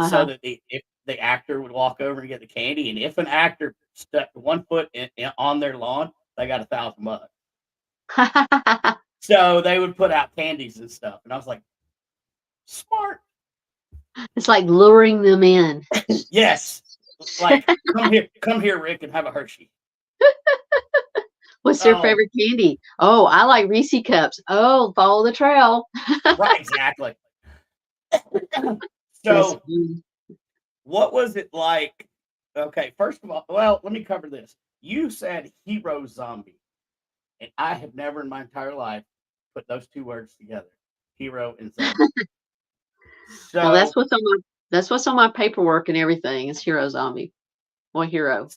B: so that if the actor would walk over and get the candy, and if an actor stepped 1 foot on their lawn, they got $1,000. So they would put out candies and stuff, and I was like, smart.
C: It's like luring them in.
B: Yes, like come here, Rick, and have a Hershey.
C: What's their favorite candy? Oh, I like Reese cups. Oh, follow the trail.
B: Right, exactly. So, what was it like? Okay, first of all, well, let me cover this. You said hero zombie, and I have never in my entire life put those two words together, hero and zombie. So,
C: well, that's what's on my paperwork and everything. Is hero zombie, or hero.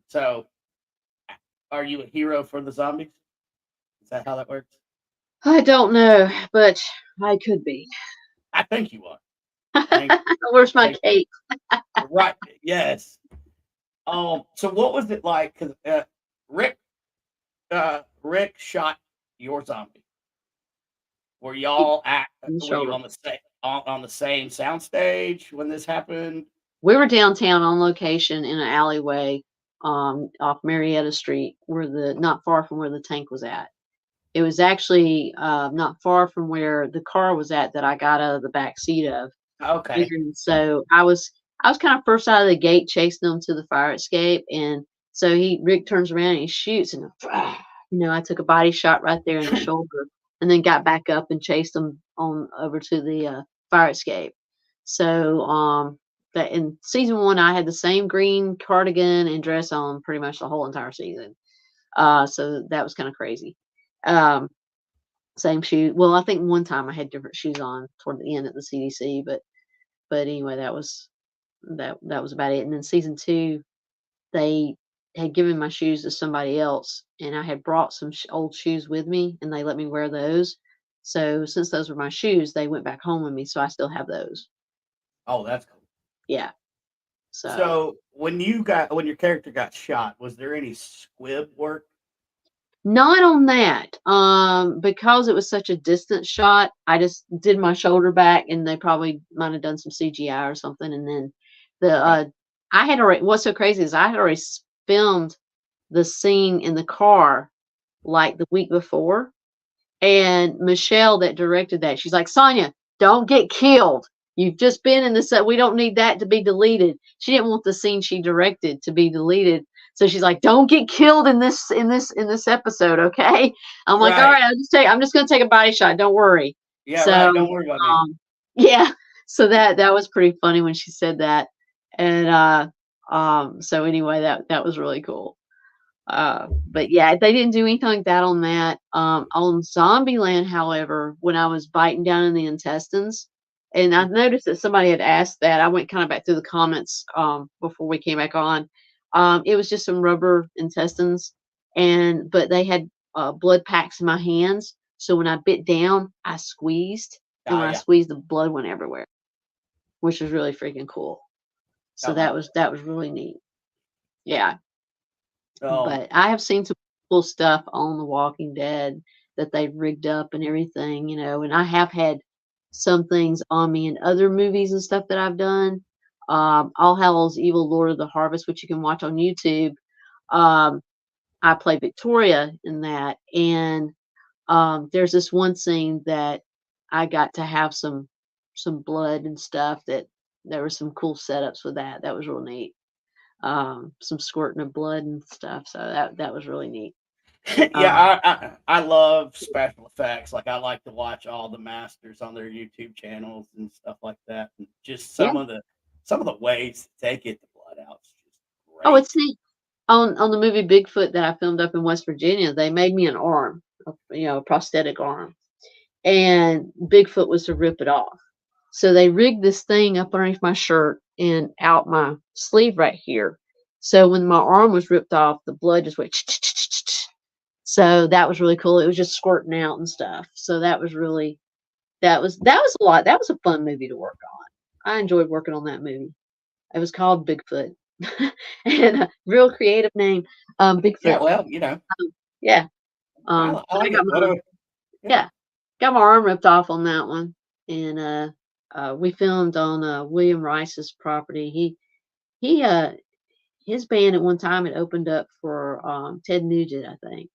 B: So, are you a hero for the zombies? Is that how that works?
C: I don't know, but I could be.
B: I think you are.
C: Where's my cape?
B: Right. Yes. So what was it like? Because Rick shot your zombie. Were y'all were you on the same soundstage when this happened?
C: We were downtown on location in an alleyway off Marietta Street, not far from where the tank was at. It was actually not far from where the car was at that I got out of the back seat of.
B: Okay.
C: And so I was kind of first out of the gate chasing them to the fire escape, and so Rick turns around and he shoots, and I took a body shot right there in the shoulder, and then got back up and chased them on over to the fire escape. So that in season 1 I had the same green cardigan and dress on pretty much the whole entire season. So that was kind of crazy. Same shoe. Well, I think one time I had different shoes on toward the end at the CDC, but anyway, that was about it. And then season 2, they had given my shoes to somebody else, and I had brought some old shoes with me, and they let me wear those. So since those were my shoes, they went back home with me, so I still have those.
B: Oh, that's cool.
C: Yeah. So
B: when your character got shot, was there any squib work?
C: not on that. Because it was such a distant shot, I just did my shoulder back, and they probably might have done some CGI or something. And then I had already. What's so crazy is I had already filmed the scene in the car like the week before, and Michelle that directed that, she's like, Sonya, don't get killed. You've just been in this. We don't need that to be deleted. She didn't want the scene she directed to be deleted. So she's like, don't get killed in this episode, okay? I'm like, all right, I'm just gonna take a body shot. Don't worry.
B: Yeah,
C: so,
B: right. Don't worry about me.
C: Yeah. So that was pretty funny when she said that. And so anyway, that was really cool. But yeah, they didn't do anything like that on that. On Zombieland, however, when I was biting down in the intestines, and I noticed that somebody had asked that, I went kind of back through the comments before we came back on. It was just some rubber intestines, but they had blood packs in my hands. So when I bit down, I squeezed, and when I squeezed, the blood went everywhere, which was really freaking cool. So that was really neat. Yeah. But I have seen some cool stuff on The Walking Dead that they've rigged up and everything, and I have had some things on me in other movies and stuff that I've done. All Hallows Evil, Lord of the Harvest, which you can watch on YouTube. I play Victoria in that, and there's this one scene that I got to have some blood and stuff. That there were some cool setups with that. That was real neat. Some squirting of blood and stuff. So that was really neat.
B: Yeah, I love special effects. Like I like to watch all the masters on their YouTube channels and stuff like that. And just some of the ways they get the blood out. Is just great.
C: Oh, it's neat. On the movie Bigfoot that I filmed up in West Virginia, they made me an arm, a prosthetic arm, and Bigfoot was to rip it off. So they rigged this thing up underneath my shirt and out my sleeve right here. So when my arm was ripped off, the blood just went. So that was really cool. It was just squirting out and stuff. So that was a lot. That was a fun movie to work on. I enjoyed working on that movie. It was called Bigfoot, and a real creative name, Bigfoot.
B: Yeah, well,
C: yeah.
B: I like
C: Got my arm ripped off on that one, and we filmed on William Rice's property. His band at one time had opened up for Ted Nugent, I think,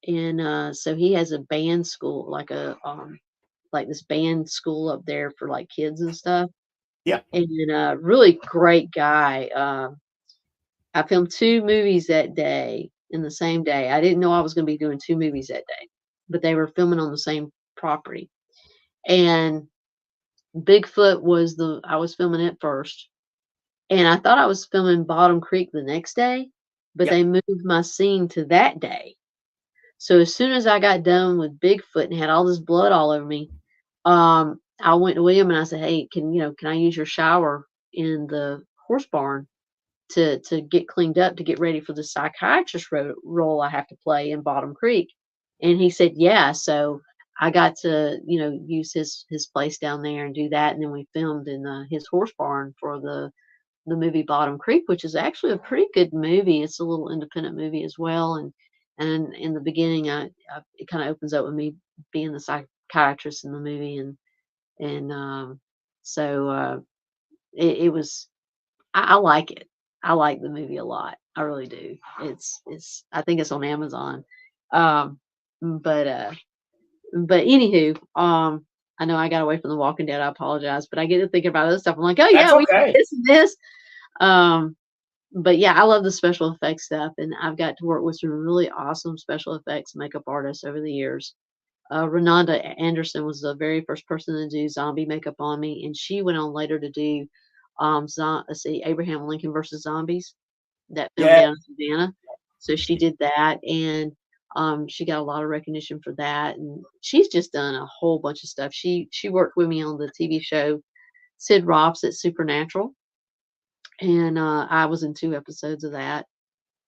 C: and so he has a band school, like this band school up there for like kids and stuff.
B: Yeah,
C: and really great guy. I filmed 2 movies that day in the same day. I didn't know I was going to be doing 2 movies that day, but they were filming on the same property. And Bigfoot I was filming it first. And I thought I was filming Bottom Creek the next day, but they moved my scene to that day. So as soon as I got done with Bigfoot and had all this blood all over me, I went to William and I said, hey, can I use your shower in the horse barn to get cleaned up, to get ready for the psychiatrist role I have to play in Bottom Creek? And he said, yeah. So I got to, use his place down there and do that. And then we filmed in his horse barn for the movie Bottom Creek, which is actually a pretty good movie. It's a little independent movie as well. And in the beginning, it kind of opens up with me being the psychiatrist in the movie. So it was, I like it. I like the movie a lot. I really do. It's I think it's on Amazon. But anywho, I know I got away from The Walking Dead. I apologize, but I get to thinking about other stuff. I'm like, oh yeah, we did this and this. But yeah, I love the special effects stuff, and I've got to work with some really awesome special effects makeup artists over the years. Renanda Anderson was the very first person to do zombie makeup on me, and she went on later to do Abraham Lincoln versus Zombies, that film down in Savannah. So she did that, and she got a lot of recognition for that, and she's just done a whole bunch of stuff. She worked with me on the TV show Sid Roth's at Supernatural, and I was in 2 episodes of that.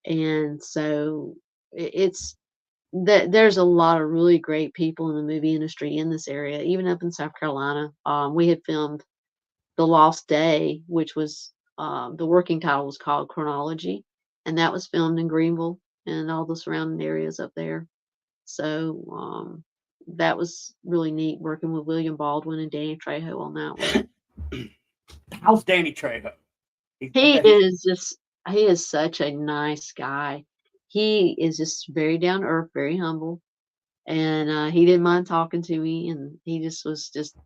C: And so there's a lot of really great people in the movie industry in this area, even up in South Carolina. We had filmed The Lost Day, which was the working title was called Chronology, and that was filmed in Greenville and all the surrounding areas up there. So that was really neat working with William Baldwin and Danny Trejo on that one.
B: How's Danny Trejo?
C: He is such a nice guy. He is just very down to earth, very humble, and he didn't mind talking to me, and he just was just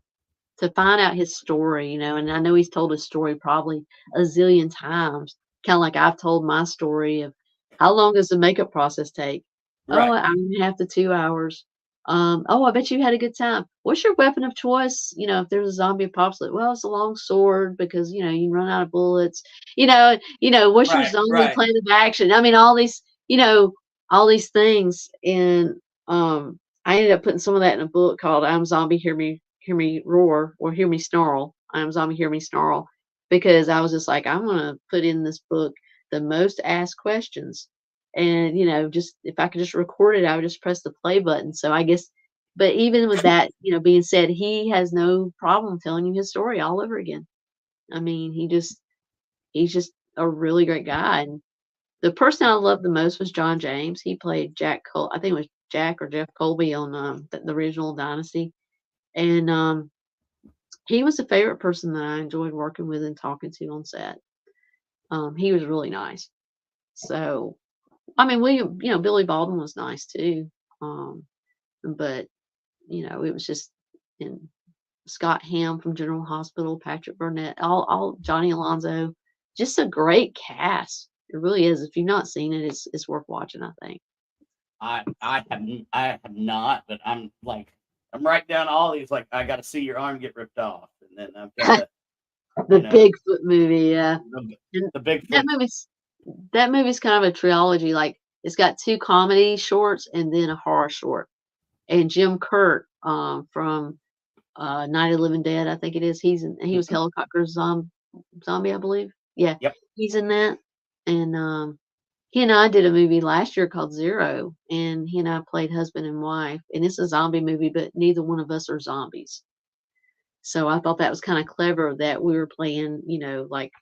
C: to find out his story, and I know he's told his story probably a zillion times, kind of like I've told my story of how long does the makeup process take? Oh,
B: Right.
C: an hour and a half to 2 hours. Oh, I bet you had a good time. What's your weapon of choice? If there's a zombie apocalypse, well, it's a long sword because you can run out of bullets. What's your
B: Right,
C: zombie
B: right.
C: plan of action? I mean, all these things, and I ended up putting some of that in a book called "I'm Zombie, Hear Me Roar," or "Hear Me Snarl." I'm Zombie, Hear Me Snarl, because I was just like, I'm gonna put in this book the most asked questions. And, just if I could just record it, I would just press the play button. So I guess, but even with that, being said, he has no problem telling you his story all over again. I mean, he's just a really great guy. And the person I loved the most was John James. He played Jack Cole. I think it was Jack or Jeff Colby on the original Dynasty. And he was a favorite person that I enjoyed working with and talking to on set. He was really nice. So, I mean, Billy Baldwin was nice too. But it was just in Scott Hamm from General Hospital, Patrick Burnett, all Johnny Alonso, just a great cast. It really is. If you've not seen it, it's worth watching, I think.
B: I have not, but I'm writing down all these. Like, I got to see your arm get ripped off, and then I've got
C: the Bigfoot movie, yeah.
B: The Bigfoot.
C: That movie's kind of a trilogy. Like, it's got 2 comedy shorts and then a horror short. And Jim Kurt from Night of the Living Dead, I think it is. He was Helicopter Zombie, I believe. Yeah,
B: Yep.
C: He's in that. And he and I did a movie last year called Zero, and he and I played husband and wife. And it's a zombie movie, but neither one of us are zombies. So I thought that was kind of clever that we were playing, like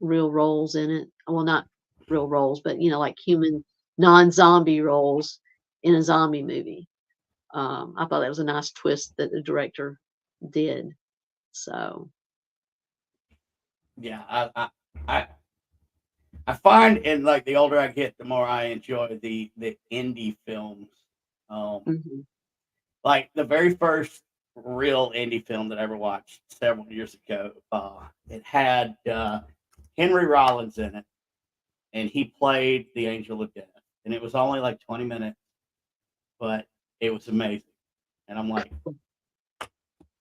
C: real roles in it. Well, not real roles, but like human non-zombie roles in a zombie movie. I thought that was a nice twist that the director did. So
B: Yeah, I find, and like the older I get, the more I enjoy the indie films. Like the very first real indie film that I ever watched several years ago, it had Henry Rollins in it, and he played the Angel of Death, and it was only like 20 minutes, but it was amazing. And I'm like,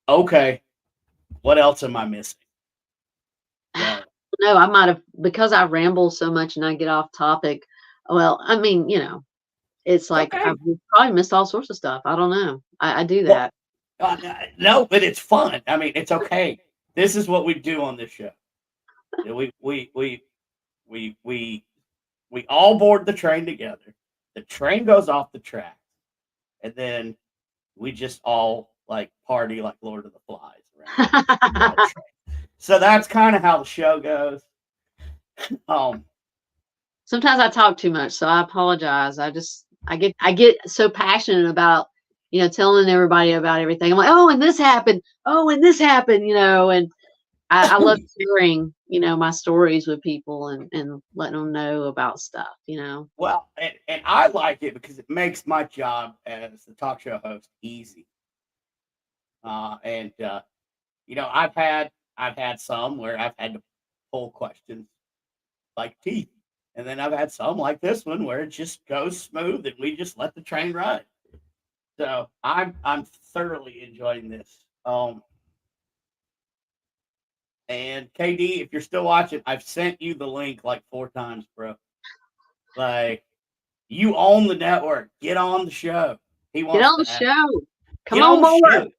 B: okay, what else am I missing? So,
C: no, I might have, because I ramble so much and I get off topic. Well, I mean, it's like
B: okay.
C: I've probably missed all sorts of stuff. I don't know. I do that.
B: No, but it's fun. I mean, it's okay. This is what we do on this show. We all board the train together. The train goes off the track, and then we just all like party like Lord of the Flies around. So that's kind of how the show goes.
C: Sometimes I talk too much, so I apologize. I get so passionate about telling everybody about everything. I'm like, oh, and this happened. Oh, and this happened. And I love sharing my stories with people and letting them know about stuff.
B: Well, and I like it because it makes my job as the talk show host easy. I've had some where I've had to pull questions like teeth. And then I've had some like this one where it just goes smooth and we just let the train run. So I'm thoroughly enjoying this. And KD, if you're still watching, I've sent you the link like 4 times, bro. Like, you own the network. Get on the show. Get
C: on the show. Come on board.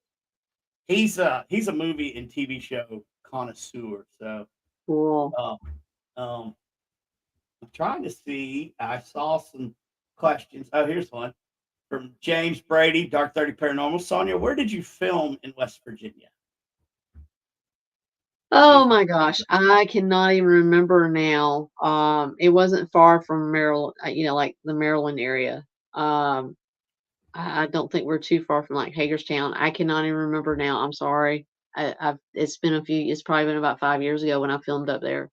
B: He's a movie and TV show connoisseur. So
C: cool.
B: I'm trying to see. I saw some questions. Oh, here's one from James Brady, Dark 30 Paranormal. Sonya, where did you film in West Virginia?
C: Oh my gosh, I cannot even remember now. It wasn't far from Maryland, like the Maryland area. I don't think we're too far from like Hagerstown. I cannot even remember now. I'm sorry. It's been it's probably been about 5 years ago when I filmed up there.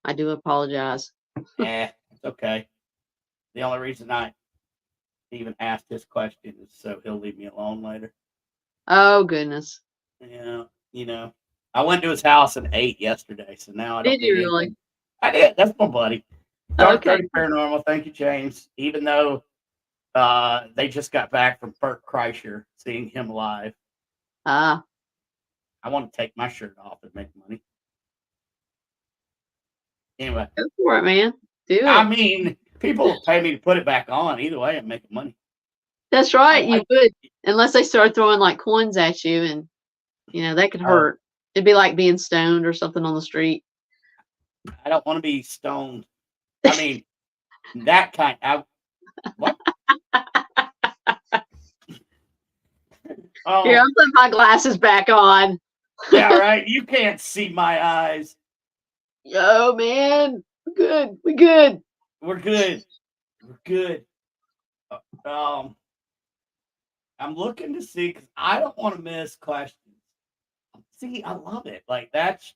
C: I do apologize.
B: It's okay. The only reason I even asked this question is so he'll leave me alone later.
C: Oh goodness.
B: Yeah, I went to his house and ate yesterday, so now I don't
C: Did you
B: need
C: really?
B: anything. I did. That's my buddy. Dark
C: Okay.
B: 30 Paranormal. Thank you, James. Even though they just got back from Bert Kreischer, seeing him live.
C: Ah.
B: I want to take my shirt off and make money. Anyway.
C: Go for it, man. Do it.
B: I mean, people will pay me to put it back on. Either way, I'm making money.
C: That's right. You would. Unless they start throwing like coins at you and, that could hurt. It'd be like being stoned or something on the street.
B: I don't want to be stoned. I mean, that kind of. What?
C: Here, I'm putting my glasses back on.
B: Yeah, right. You can't see my eyes.
C: Yo, man. We're good. We're good.
B: We're good. We're good. I'm looking to see because I don't want to miss questions. See, I love it. Like that's,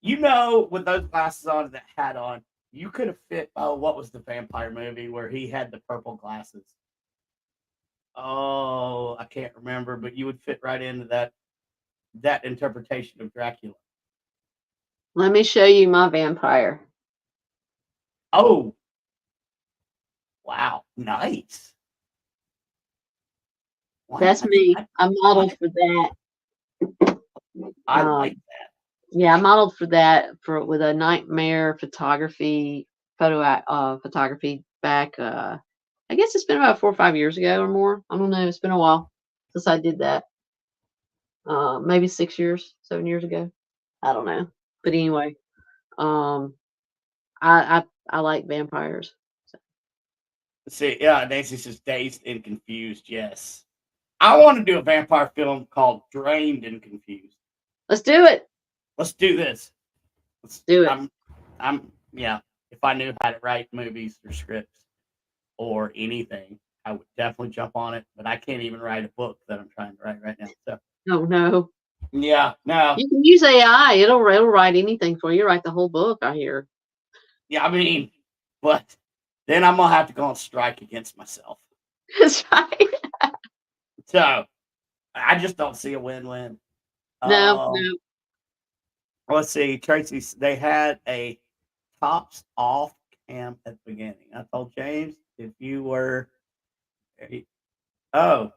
B: with those glasses on and that hat on, you could have fit. Oh, what was the vampire movie where he had the purple glasses? Oh, I can't remember, but you would fit right into that interpretation of Dracula.
C: Let me show you my vampire.
B: Oh, wow, nice.
C: That's me. I modeled for that.
B: I like that.
C: Yeah, I modeled for that with a nightmare photography back. I guess it's been about 4 or 5 years ago or more. I don't know. It's been a while since I did that. Maybe 6 years, 7 years ago. I don't know. But anyway, I like vampires. So.
B: See, yeah, Nancy says dazed and confused. Yes. I want to do a vampire film called Drained and Confused.
C: Let's do it.
B: Let's do this.
C: Let's do it.
B: If I knew how to write movies or scripts or anything, I would definitely jump on it. But I can't even write a book that I'm trying to write right now. So.
C: Oh no.
B: Yeah, no.
C: You can use AI. It'll write anything for you. Write the whole book, I hear.
B: Yeah, I mean, but then I'm gonna have to go on strike against myself.
C: That's right.
B: So I just don't see a win-win.
C: No.
B: Let's see, Tracy. They had a tops off cam at the beginning. I told James if you were. Oh,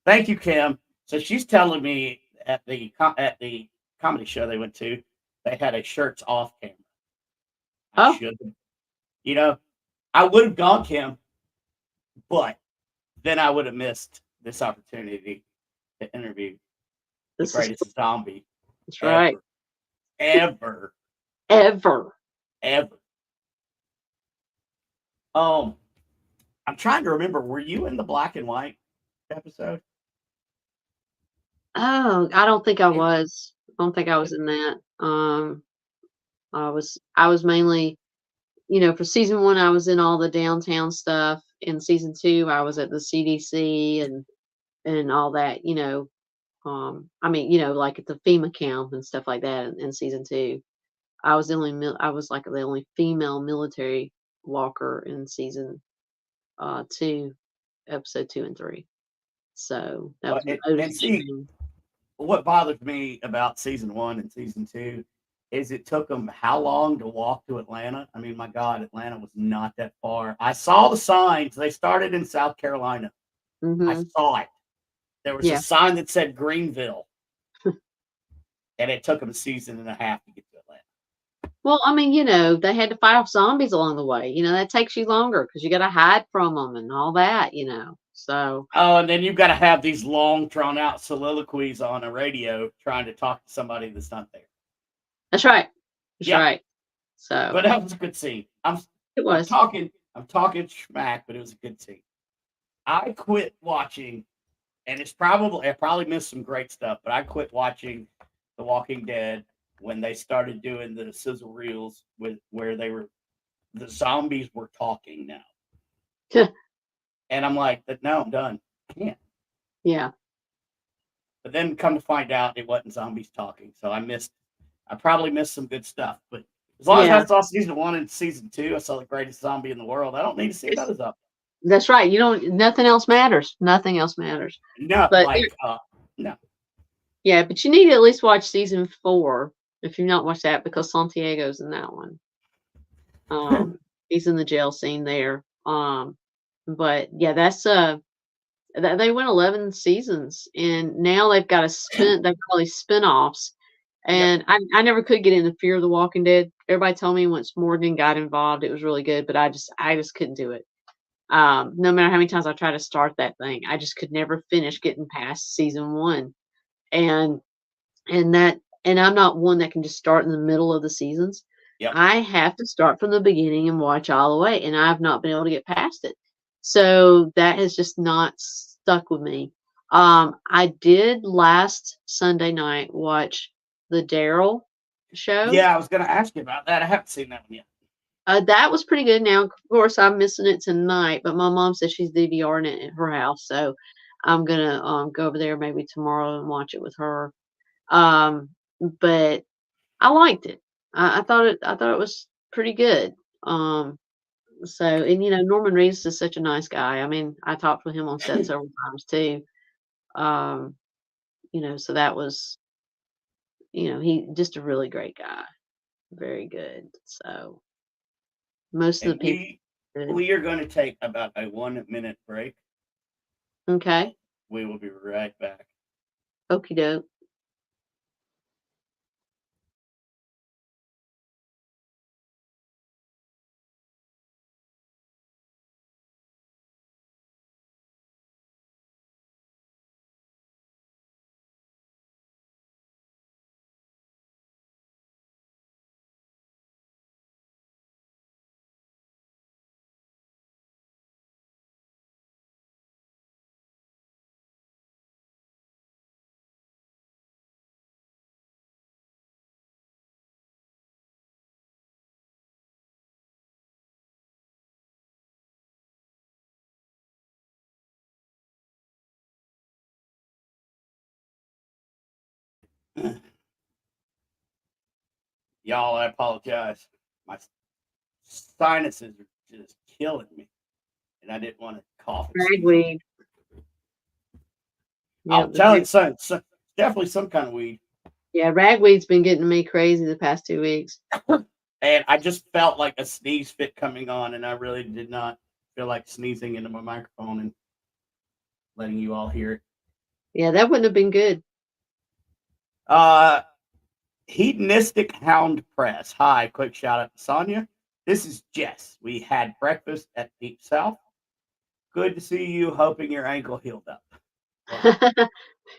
B: thank you, Kim. So she's telling me at the comedy show they went to, they had a shirts off camera. I should have. I would have gone, Kim, but then I would have missed this opportunity to interview the greatest zombie.
C: That's right.
B: Ever. I'm trying to remember. Were you in the black and white episode?
C: Oh, I don't think I was. I don't think I was in that. I was mainly, for season 1, I was in all the downtown stuff. In season 2, I was at the CDC and all that, like at the Fema camp and stuff like that in season 2. I was like the only female military walker in season 2, episode 2 and 3. So that was
B: what bothers me about season 1 and season 2 is it took them how long to walk to Atlanta? I mean, my God, Atlanta was not that far. I saw the signs. They started in South Carolina.
C: Mm-hmm.
B: I saw it. There was a sign that said Greenville. And it took them a season and a half to get to Atlanta.
C: Well, I mean, they had to fight off zombies along the way. That takes you longer because you got to hide from them and all that, So.
B: Oh, and then you've got to have these long, drawn-out soliloquies on a radio trying to talk to somebody that's not there.
C: That's right. That's right. So.
B: But that was a good scene.
C: It was.
B: I'm talking smack, but it was a good scene. I quit watching, and I probably missed some great stuff, but I quit watching The Walking Dead when they started doing the sizzle reels where the zombies were talking now. And I'm like, no, I'm done. Can't.
C: Yeah.
B: But then come to find out it wasn't zombies talking. So I probably missed some good stuff. But as long as I saw season 1 and season 2, I saw the greatest zombie in the world. I don't need to see another zombie.
C: That's right. Nothing else matters. Nothing else matters.
B: No,
C: but
B: no.
C: Yeah, but you need to at least watch season 4 if you've not watched that, because Santiago's in that one. He's in the jail scene there. But yeah, that's they went 11 seasons, and now they've got they call these spin-offs. And I never could get into Fear the Walking Dead. Everybody told me once Morgan got involved, it was really good, but I just couldn't do it. No matter how many times I tried to start that thing, I just could never finish getting past season 1. And I'm not one that can just start in the middle of the seasons.
B: Yep.
C: I have to start from the beginning and watch all the way, and I've not been able to get past it. So that has just not stuck with me. I did last Sunday night watch the Daryl show.
B: Yeah, I was going to ask you about that. I haven't seen that one yet.
C: That was pretty good. Now, of course, I'm missing it tonight, but my mom says she's DVRing it at her house, so I'm gonna go over there maybe tomorrow and watch it with her. But I liked it. I thought it was pretty good. So, and Norman Reedus is such a nice guy. I mean, I talked with him on set several times too. So that was, he just a really great guy. Very good. So most of the people.
B: We are going to take about a 1-minute break.
C: Okay.
B: We will be right back.
C: Okie doke.
B: Y'all, I apologize. My sinuses are just killing me, and I didn't want to cough.
C: Ragweed.
B: I'm telling you, definitely some kind of weed.
C: Yeah, ragweed's been getting me crazy the past 2 weeks.
B: And I just felt like a sneeze fit coming on, and I really did not feel like sneezing into my microphone and letting you all hear it.
C: Yeah, that wouldn't have been good.
B: Hedonistic Hound Press. Hi, quick shout out to Sonya. This is Jess. We had breakfast at Deep South. Good to see you. Hoping your ankle healed up. Wow.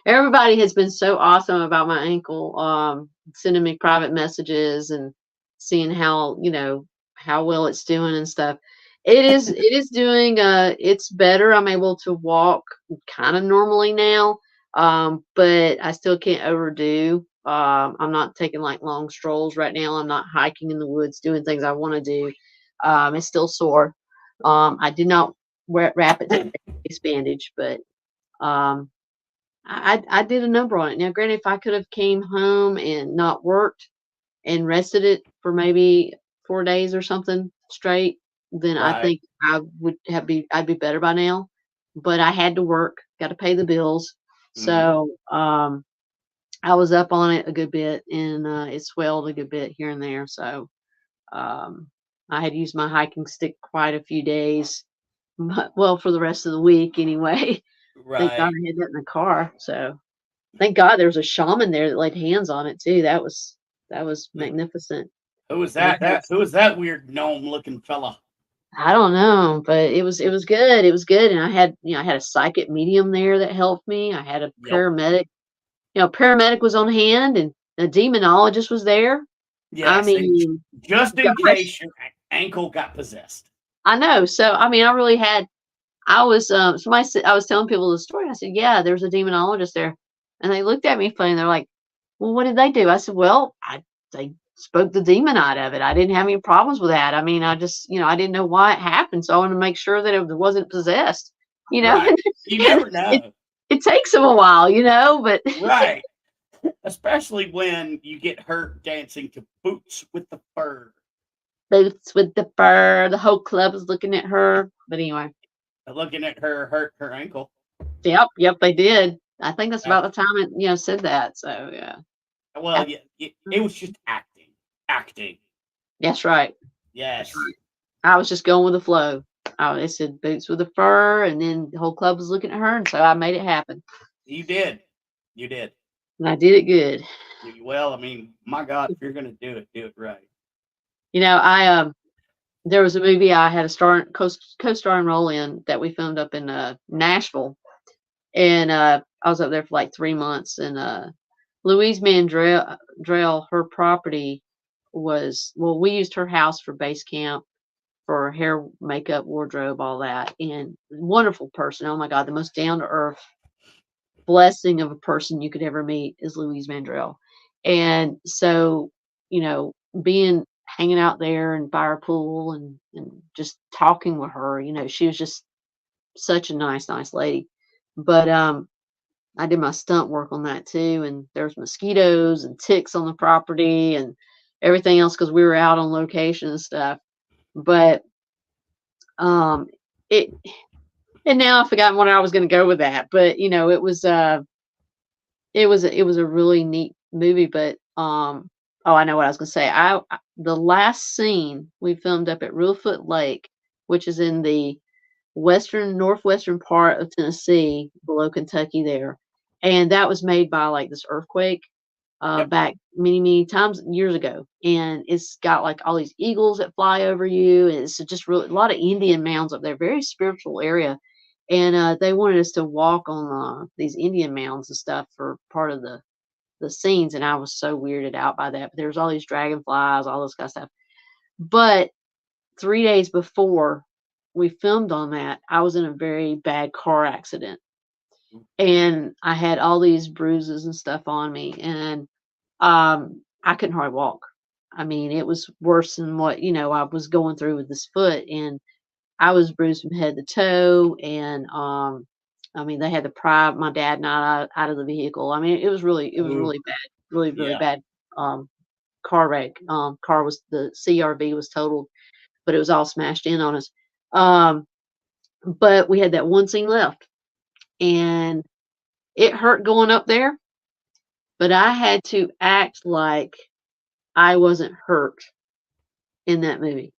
C: Everybody has been so awesome about my ankle, sending me private messages and seeing how well it's doing and stuff. It is doing it's better. I'm able to walk kind of normally now, but I still can't overdo. I'm not taking like long strolls right now. I'm not hiking in the woods doing things I want to do. It's still sore. I did not wrap it in a face bandage, but I did a number on it. Now, granted, if I could have came home and not worked and rested it for maybe 4 days or something straight, then
B: Right.
C: I think I'd be better by now. But I had to work, got to pay the bills. So I was up on it a good bit, and it swelled a good bit here and there. So I had used my hiking stick quite a few days. Well, for the rest of the week anyway. Thank God I had that in the car. So thank God there was a shaman there that laid hands on it too. That was magnificent.
B: Who was that? Who was that weird gnome looking fella?
C: I don't know, but it was good. It was good. And I had a psychic medium there that helped me. I had a paramedic. Paramedic was on hand, and a demonologist was there.
B: Yeah,
C: I mean,
B: just in case your ankle got possessed.
C: I know. So I mean, I really had. I was I was telling people the story. I said, "Yeah, there's a demonologist there," and they looked at me funny. They're like, well, what did they do? I said, well, they spoke the demon out of it. I didn't have any problems with that. I mean, I just, I didn't know why it happened. So I wanted to make sure that it wasn't possessed,
B: Right. You never know.
C: It takes them a while, but
B: Right. Especially when you get hurt dancing to Boots with the Fur.
C: Boots with the fur. The whole club is looking at her. But anyway.
B: Looking at her hurt her ankle.
C: Yep, they did. I think that's about the time it, said that. So yeah.
B: Well, yeah, it was just acting.
C: That's right.
B: Yes.
C: I was just going with the flow. It said Boots with the fur, and then the whole club was looking at her, and so I made it happen.
B: You did.
C: And I did it good.
B: Well, I mean, my God, if you're going to do it right.
C: There was a movie I had a co-starring role in that we filmed up in Nashville, and I was up there for like 3 months. And Louise Mandrell, her property was, we used her house for base camp, for hair, makeup, wardrobe, all that. And wonderful person. Oh my God, the most down to earth blessing of a person you could ever meet is Louise Mandrell. And so, hanging out there and by her pool and just talking with her, she was just such a nice lady. But I did my stunt work on that too, and there's mosquitoes and ticks on the property and everything else because we were out on location and stuff. But and now I've forgotten where I was going to go with that. But it was a really neat movie. But oh, I know what I was going to say. The last scene we filmed up at Reelfoot Lake, which is in the northwestern part of Tennessee, below Kentucky there, and that was made by like this earthquake back many times years ago. And it's got like all these eagles that fly over you, and it's just really a lot of Indian mounds up there, very spiritual area. And they wanted us to walk on these Indian mounds and stuff for part of the scenes, and I was so weirded out by that. But there's all these dragonflies, all this kind of stuff. But 3 days before we filmed on that, I was in a very bad car accident, and I had all these bruises and stuff on me, and I couldn't hardly walk. I mean, it was worse than what I was going through with this foot, and I was bruised from head to toe. And I mean, they had to pry my dad and I out of the vehicle. I mean, it was really bad, really bad car wreck. The CRV was totaled, but it was all smashed in on us. But we had that one scene left, and it hurt going up there, but I had to act like I wasn't hurt in that movie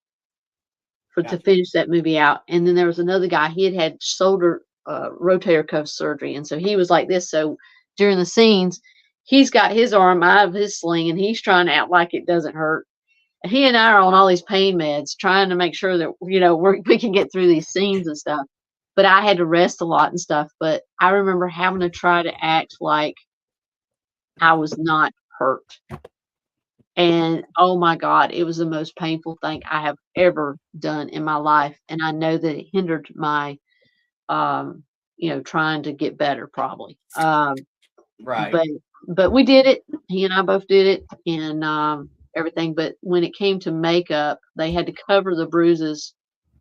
C: to finish that movie out. And then there was another guy, he had shoulder rotator cuff surgery, and so he was like this. So during the scenes, he's got his arm out of his sling, and he's trying to act like it doesn't hurt. And he and I are on all these pain meds, trying to make sure that we can get through these scenes and stuff. But I had to rest a lot and stuff. But I remember having to try to act like I was not hurt. And oh my God, it was the most painful thing I have ever done in my life. And I know that it hindered my, trying to get better probably.
B: Right.
C: But we did it. He and I both did it, and everything. But when it came to makeup, they had to cover the bruises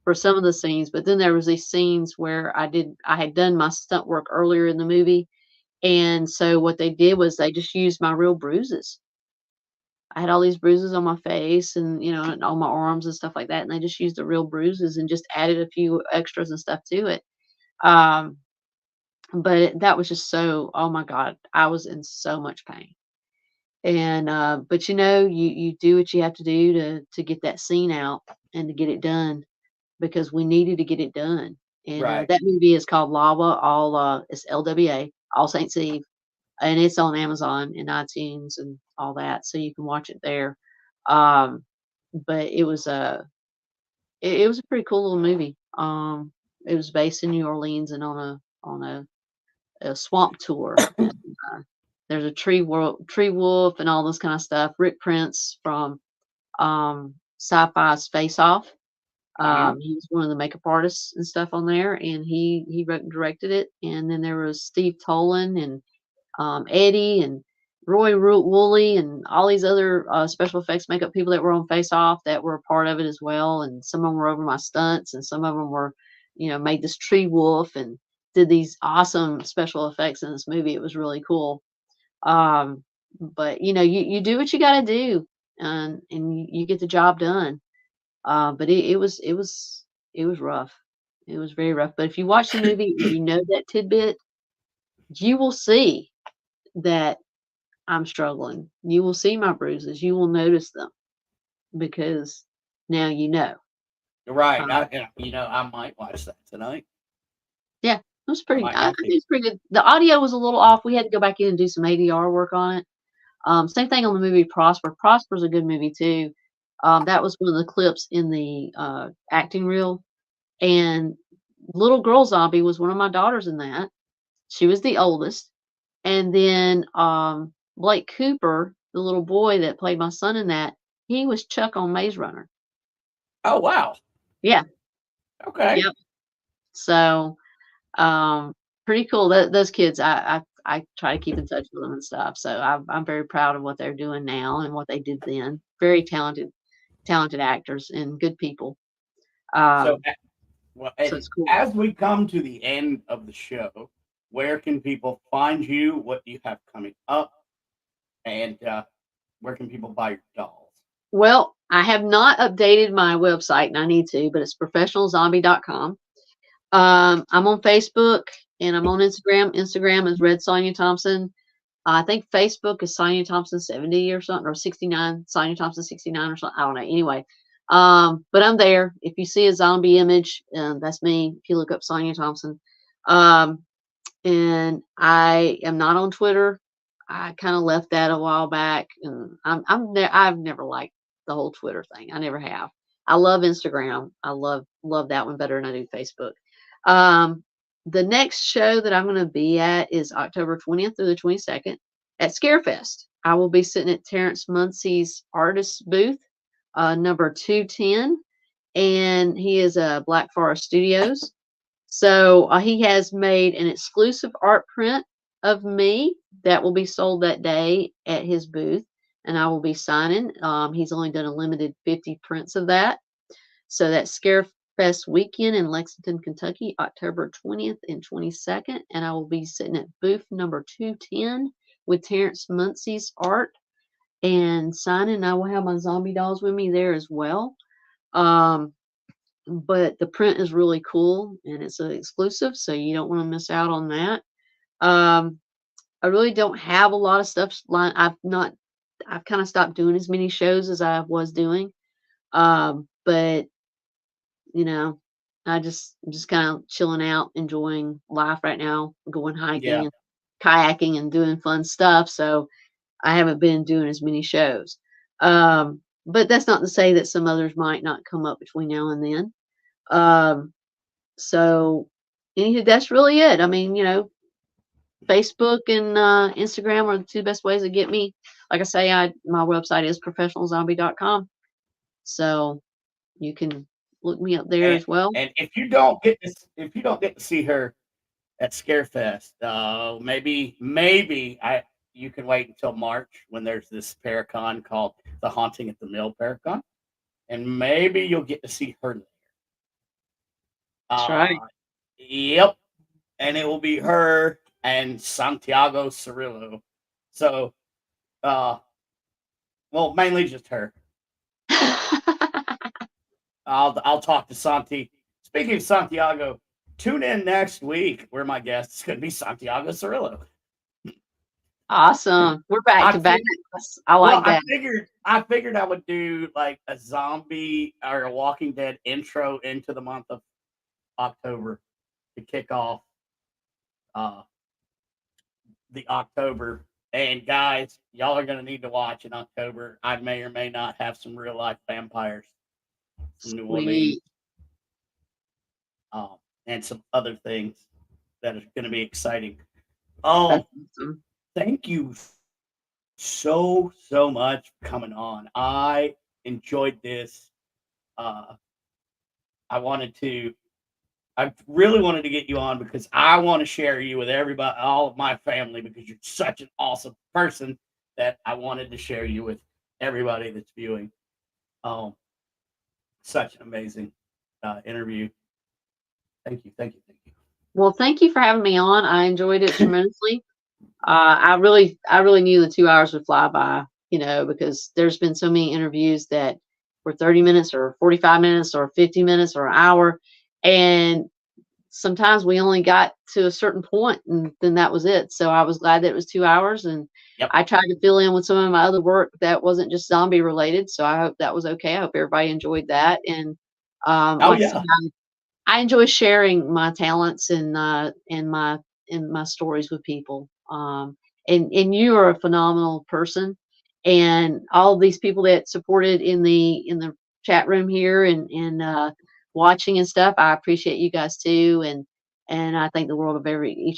C: for some of the scenes. But then there was these scenes where I had done my stunt work earlier in the movie. And so what they did was they just used my real bruises. I had all these bruises on my face and, and on my arms and stuff like that. And they just used the real bruises and just added a few extras and stuff to it. But that was just so, oh my God, I was in so much pain. And, but you do what you have to do to get that scene out and to get it done, because we needed to get it done. And that movie is called Lava, it's LWA, All Saints Eve. And it's on Amazon and iTunes and all that, so you can watch it there. But it was a pretty cool little movie. It was based in New Orleans and on a swamp tour. And, there's a tree wolf and all this kind of stuff. Rick Prince from Sci-Fi's Face Off. He was one of the makeup artists and stuff on there, and he wrote and directed it. And then there was Steve Tolan and Eddie, and Woolley and all these other special effects makeup people that were on Face Off that were a part of it as well. And some of them were over my stunts, and some of them were, made this tree wolf and did these awesome special effects in this movie. It was really cool. But you do what you got to do, and you get the job done. But it was rough. It was very rough. But if you watch the movie and you know that tidbit, you will see that I'm struggling. You will see my bruises. You will notice them because now you know.
B: Right. I might watch that tonight.
C: Yeah, it was pretty.
B: might
C: I
B: have
C: think
B: to.
C: it was pretty good. The audio was a little off. We had to go back in and do some ADR work on it. Same thing on the movie Prosper. Prosper's a good movie too. That was one of the clips in the acting reel. And Little Girl Zombie was one of my daughters in that. She was the oldest. And then Blake Cooper, the little boy that played my son in that, he was Chuck on Maze Runner.
B: Oh, wow.
C: Yeah.
B: Okay.
C: Yep. So pretty cool. Those kids, I try to keep in touch with them and stuff. So I'm very proud of what they're doing now and what they did then. Very talented actors and good people.
B: So
C: So it's cool.
B: as we come to the end of the show, where can people find you? What do you have coming up? And where can people buy your dolls?
C: Well, I have not updated my website, and I need to, but it's professionalzombie.com. I'm on Facebook and I'm on Instagram. Instagram is Red Sonya Thompson. I think Facebook is Sonya Thompson 70 or something, or 69, Sonya Thompson 69 or something. I don't know. Anyway, but I'm there. If you see a zombie image, that's me. If you look up Sonya Thompson, and I am not on Twitter. I kind of left that a while back, and I've never liked the whole Twitter thing. I never have. I love Instagram. I love that one better than I do Facebook. The next show that I'm going to be at is October 20th through the 22nd at Scarefest. I will be sitting at Terrence Muncie's artist booth, number 210, and he is Black Forest Studios. So he has made an exclusive art print of me that will be sold that day at his booth, and I will be signing. He's only done a limited 50 prints of that. So that's Scarefest weekend in Lexington, Kentucky, October 20th and 22nd, and I will be sitting at booth number 210 with Terrence Muncie's art and signing. I will have my zombie dolls with me there as well. But the print is really cool and it's an exclusive, so you don't want to miss out on that. I really don't have a lot of stuff lined. I've kind of stopped doing as many shows as I was doing. But I'm just kind of chilling out, enjoying life right now, going hiking and kayaking and doing fun stuff. So I haven't been doing as many shows. But that's not to say that some others might not come up between now and then. So anywho, that's really it. I mean, Facebook and Instagram are the two best ways to get me. Like I say, my website is professionalzombie.com. So you can look me up there as well.
B: And if you don't get to see her at Scarefest, maybe you can wait until March when there's this Paracon called the Haunting at the Mill Paracon, and maybe you'll get to see her there.
C: That's right.
B: Yep. And it will be her and Santiago Cirillo. So, mainly just her. I'll talk to Santi. Speaking of Santiago, tune in next week where my guest is going to be Santiago Cirillo.
C: Awesome. We're back to back. I like that.
B: I figured I would do like a zombie or a Walking Dead intro into the month of October to kick off the October. And guys, y'all are going to need to watch in October. I may or may not have some real life vampires from New Orleans, and some other things that are going to be exciting.
C: Awesome.
B: Thank you so much for coming on. I enjoyed this. I really wanted to get you on because I want to share you with everybody, all of my family, because you're such an awesome person. that I wanted to share you with everybody that's viewing. Such an amazing interview. Thank you.
C: Well, thank you for having me on. I enjoyed it tremendously. I really knew the 2 hours would fly by, because there's been so many interviews that were 30 minutes or 45 minutes or 50 minutes or an hour. And sometimes we only got to a certain point and then that was it. So I was glad that it was 2 hours, and I tried to fill in with some of my other work that wasn't just zombie related. So I hope that was okay. I hope everybody enjoyed that. And like I said, I enjoy sharing my talents and my stories with people. And you are a phenomenal person, and all of these people that supported in the chat room here and watching and stuff, I appreciate you guys too. And I think the world of every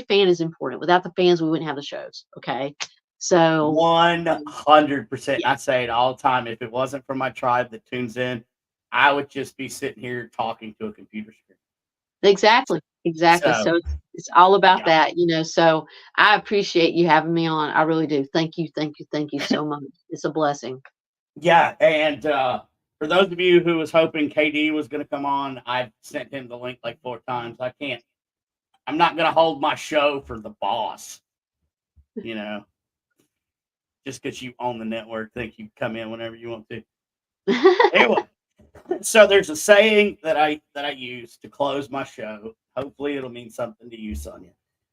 C: fan is important. Without the fans, we wouldn't have the shows. Okay. So
B: 100%. I say it all the time. If it wasn't for my tribe that tunes in, I would just be sitting here talking to a computer screen.
C: Exactly. So it's all about that, So I appreciate you having me on. I really do. Thank you so much. It's a blessing.
B: Yeah, and for those of you who was hoping KD was going to come on, I've sent him the link like 4 times. I'm not going to hold my show for the boss, just because you own the network, think you can come in whenever you want to. Anyway, so there's a saying that I use to close my show. Hopefully it'll mean something to you, Sonya.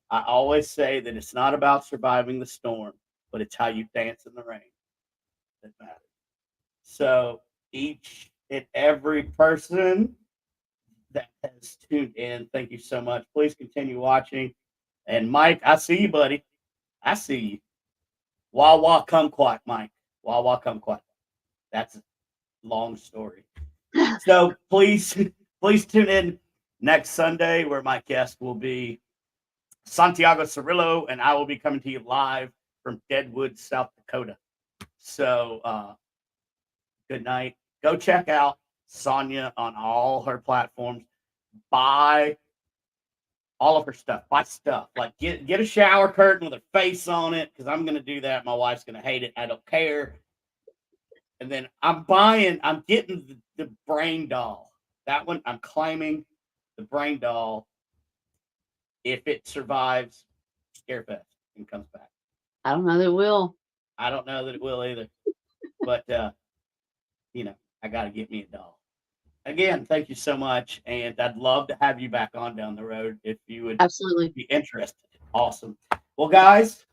B: I always say that it's not about surviving the storm, but it's how you dance in the rain that matters. So each and every person that has tuned in, thank you so much. Please continue watching. And Mike, I see you, buddy. I see you. Wah wah kumquat, Mike. Wah wah kumquat. That's a long story. So please tune in next Sunday, where my guest will be Santiago Cirillo, and I will be coming to you live from Deadwood, South Dakota. So good night. Go check out Sonya on all her platforms. Buy all of her stuff. Buy stuff. Like get a shower curtain with her face on it, because I'm going to do that. My wife's going to hate it. I don't care. And then I'm getting the brain doll. That one, I'm claiming the brain doll if it survives Scarefest and comes back.
C: I don't know that it will.
B: I don't know that it will either. But, I got to get me a doll. Again, thank you so much. And I'd love to have you back on down the road if you would
C: absolutely
B: be interested. Awesome. Well, guys,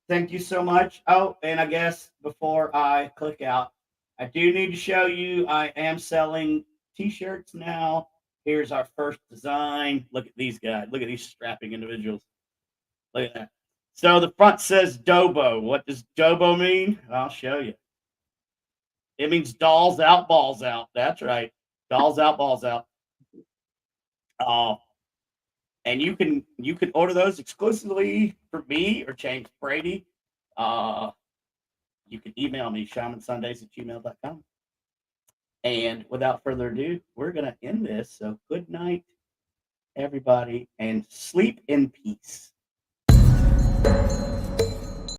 B: thank you so much. Oh, and I guess before I click out, I do need to show you I am selling t-shirts now. Here's our first design. Look at these guys. Look at these strapping individuals. Look at that. So the front says Dobo. What does Dobo mean? I'll show you. It means dolls out, balls out. That's right. Dolls out, balls out. And you can order those exclusively for me or James Brady. You can email me, shamansundays@gmail.com. And without further ado, we're going to end this. So good night, everybody, and sleep in peace.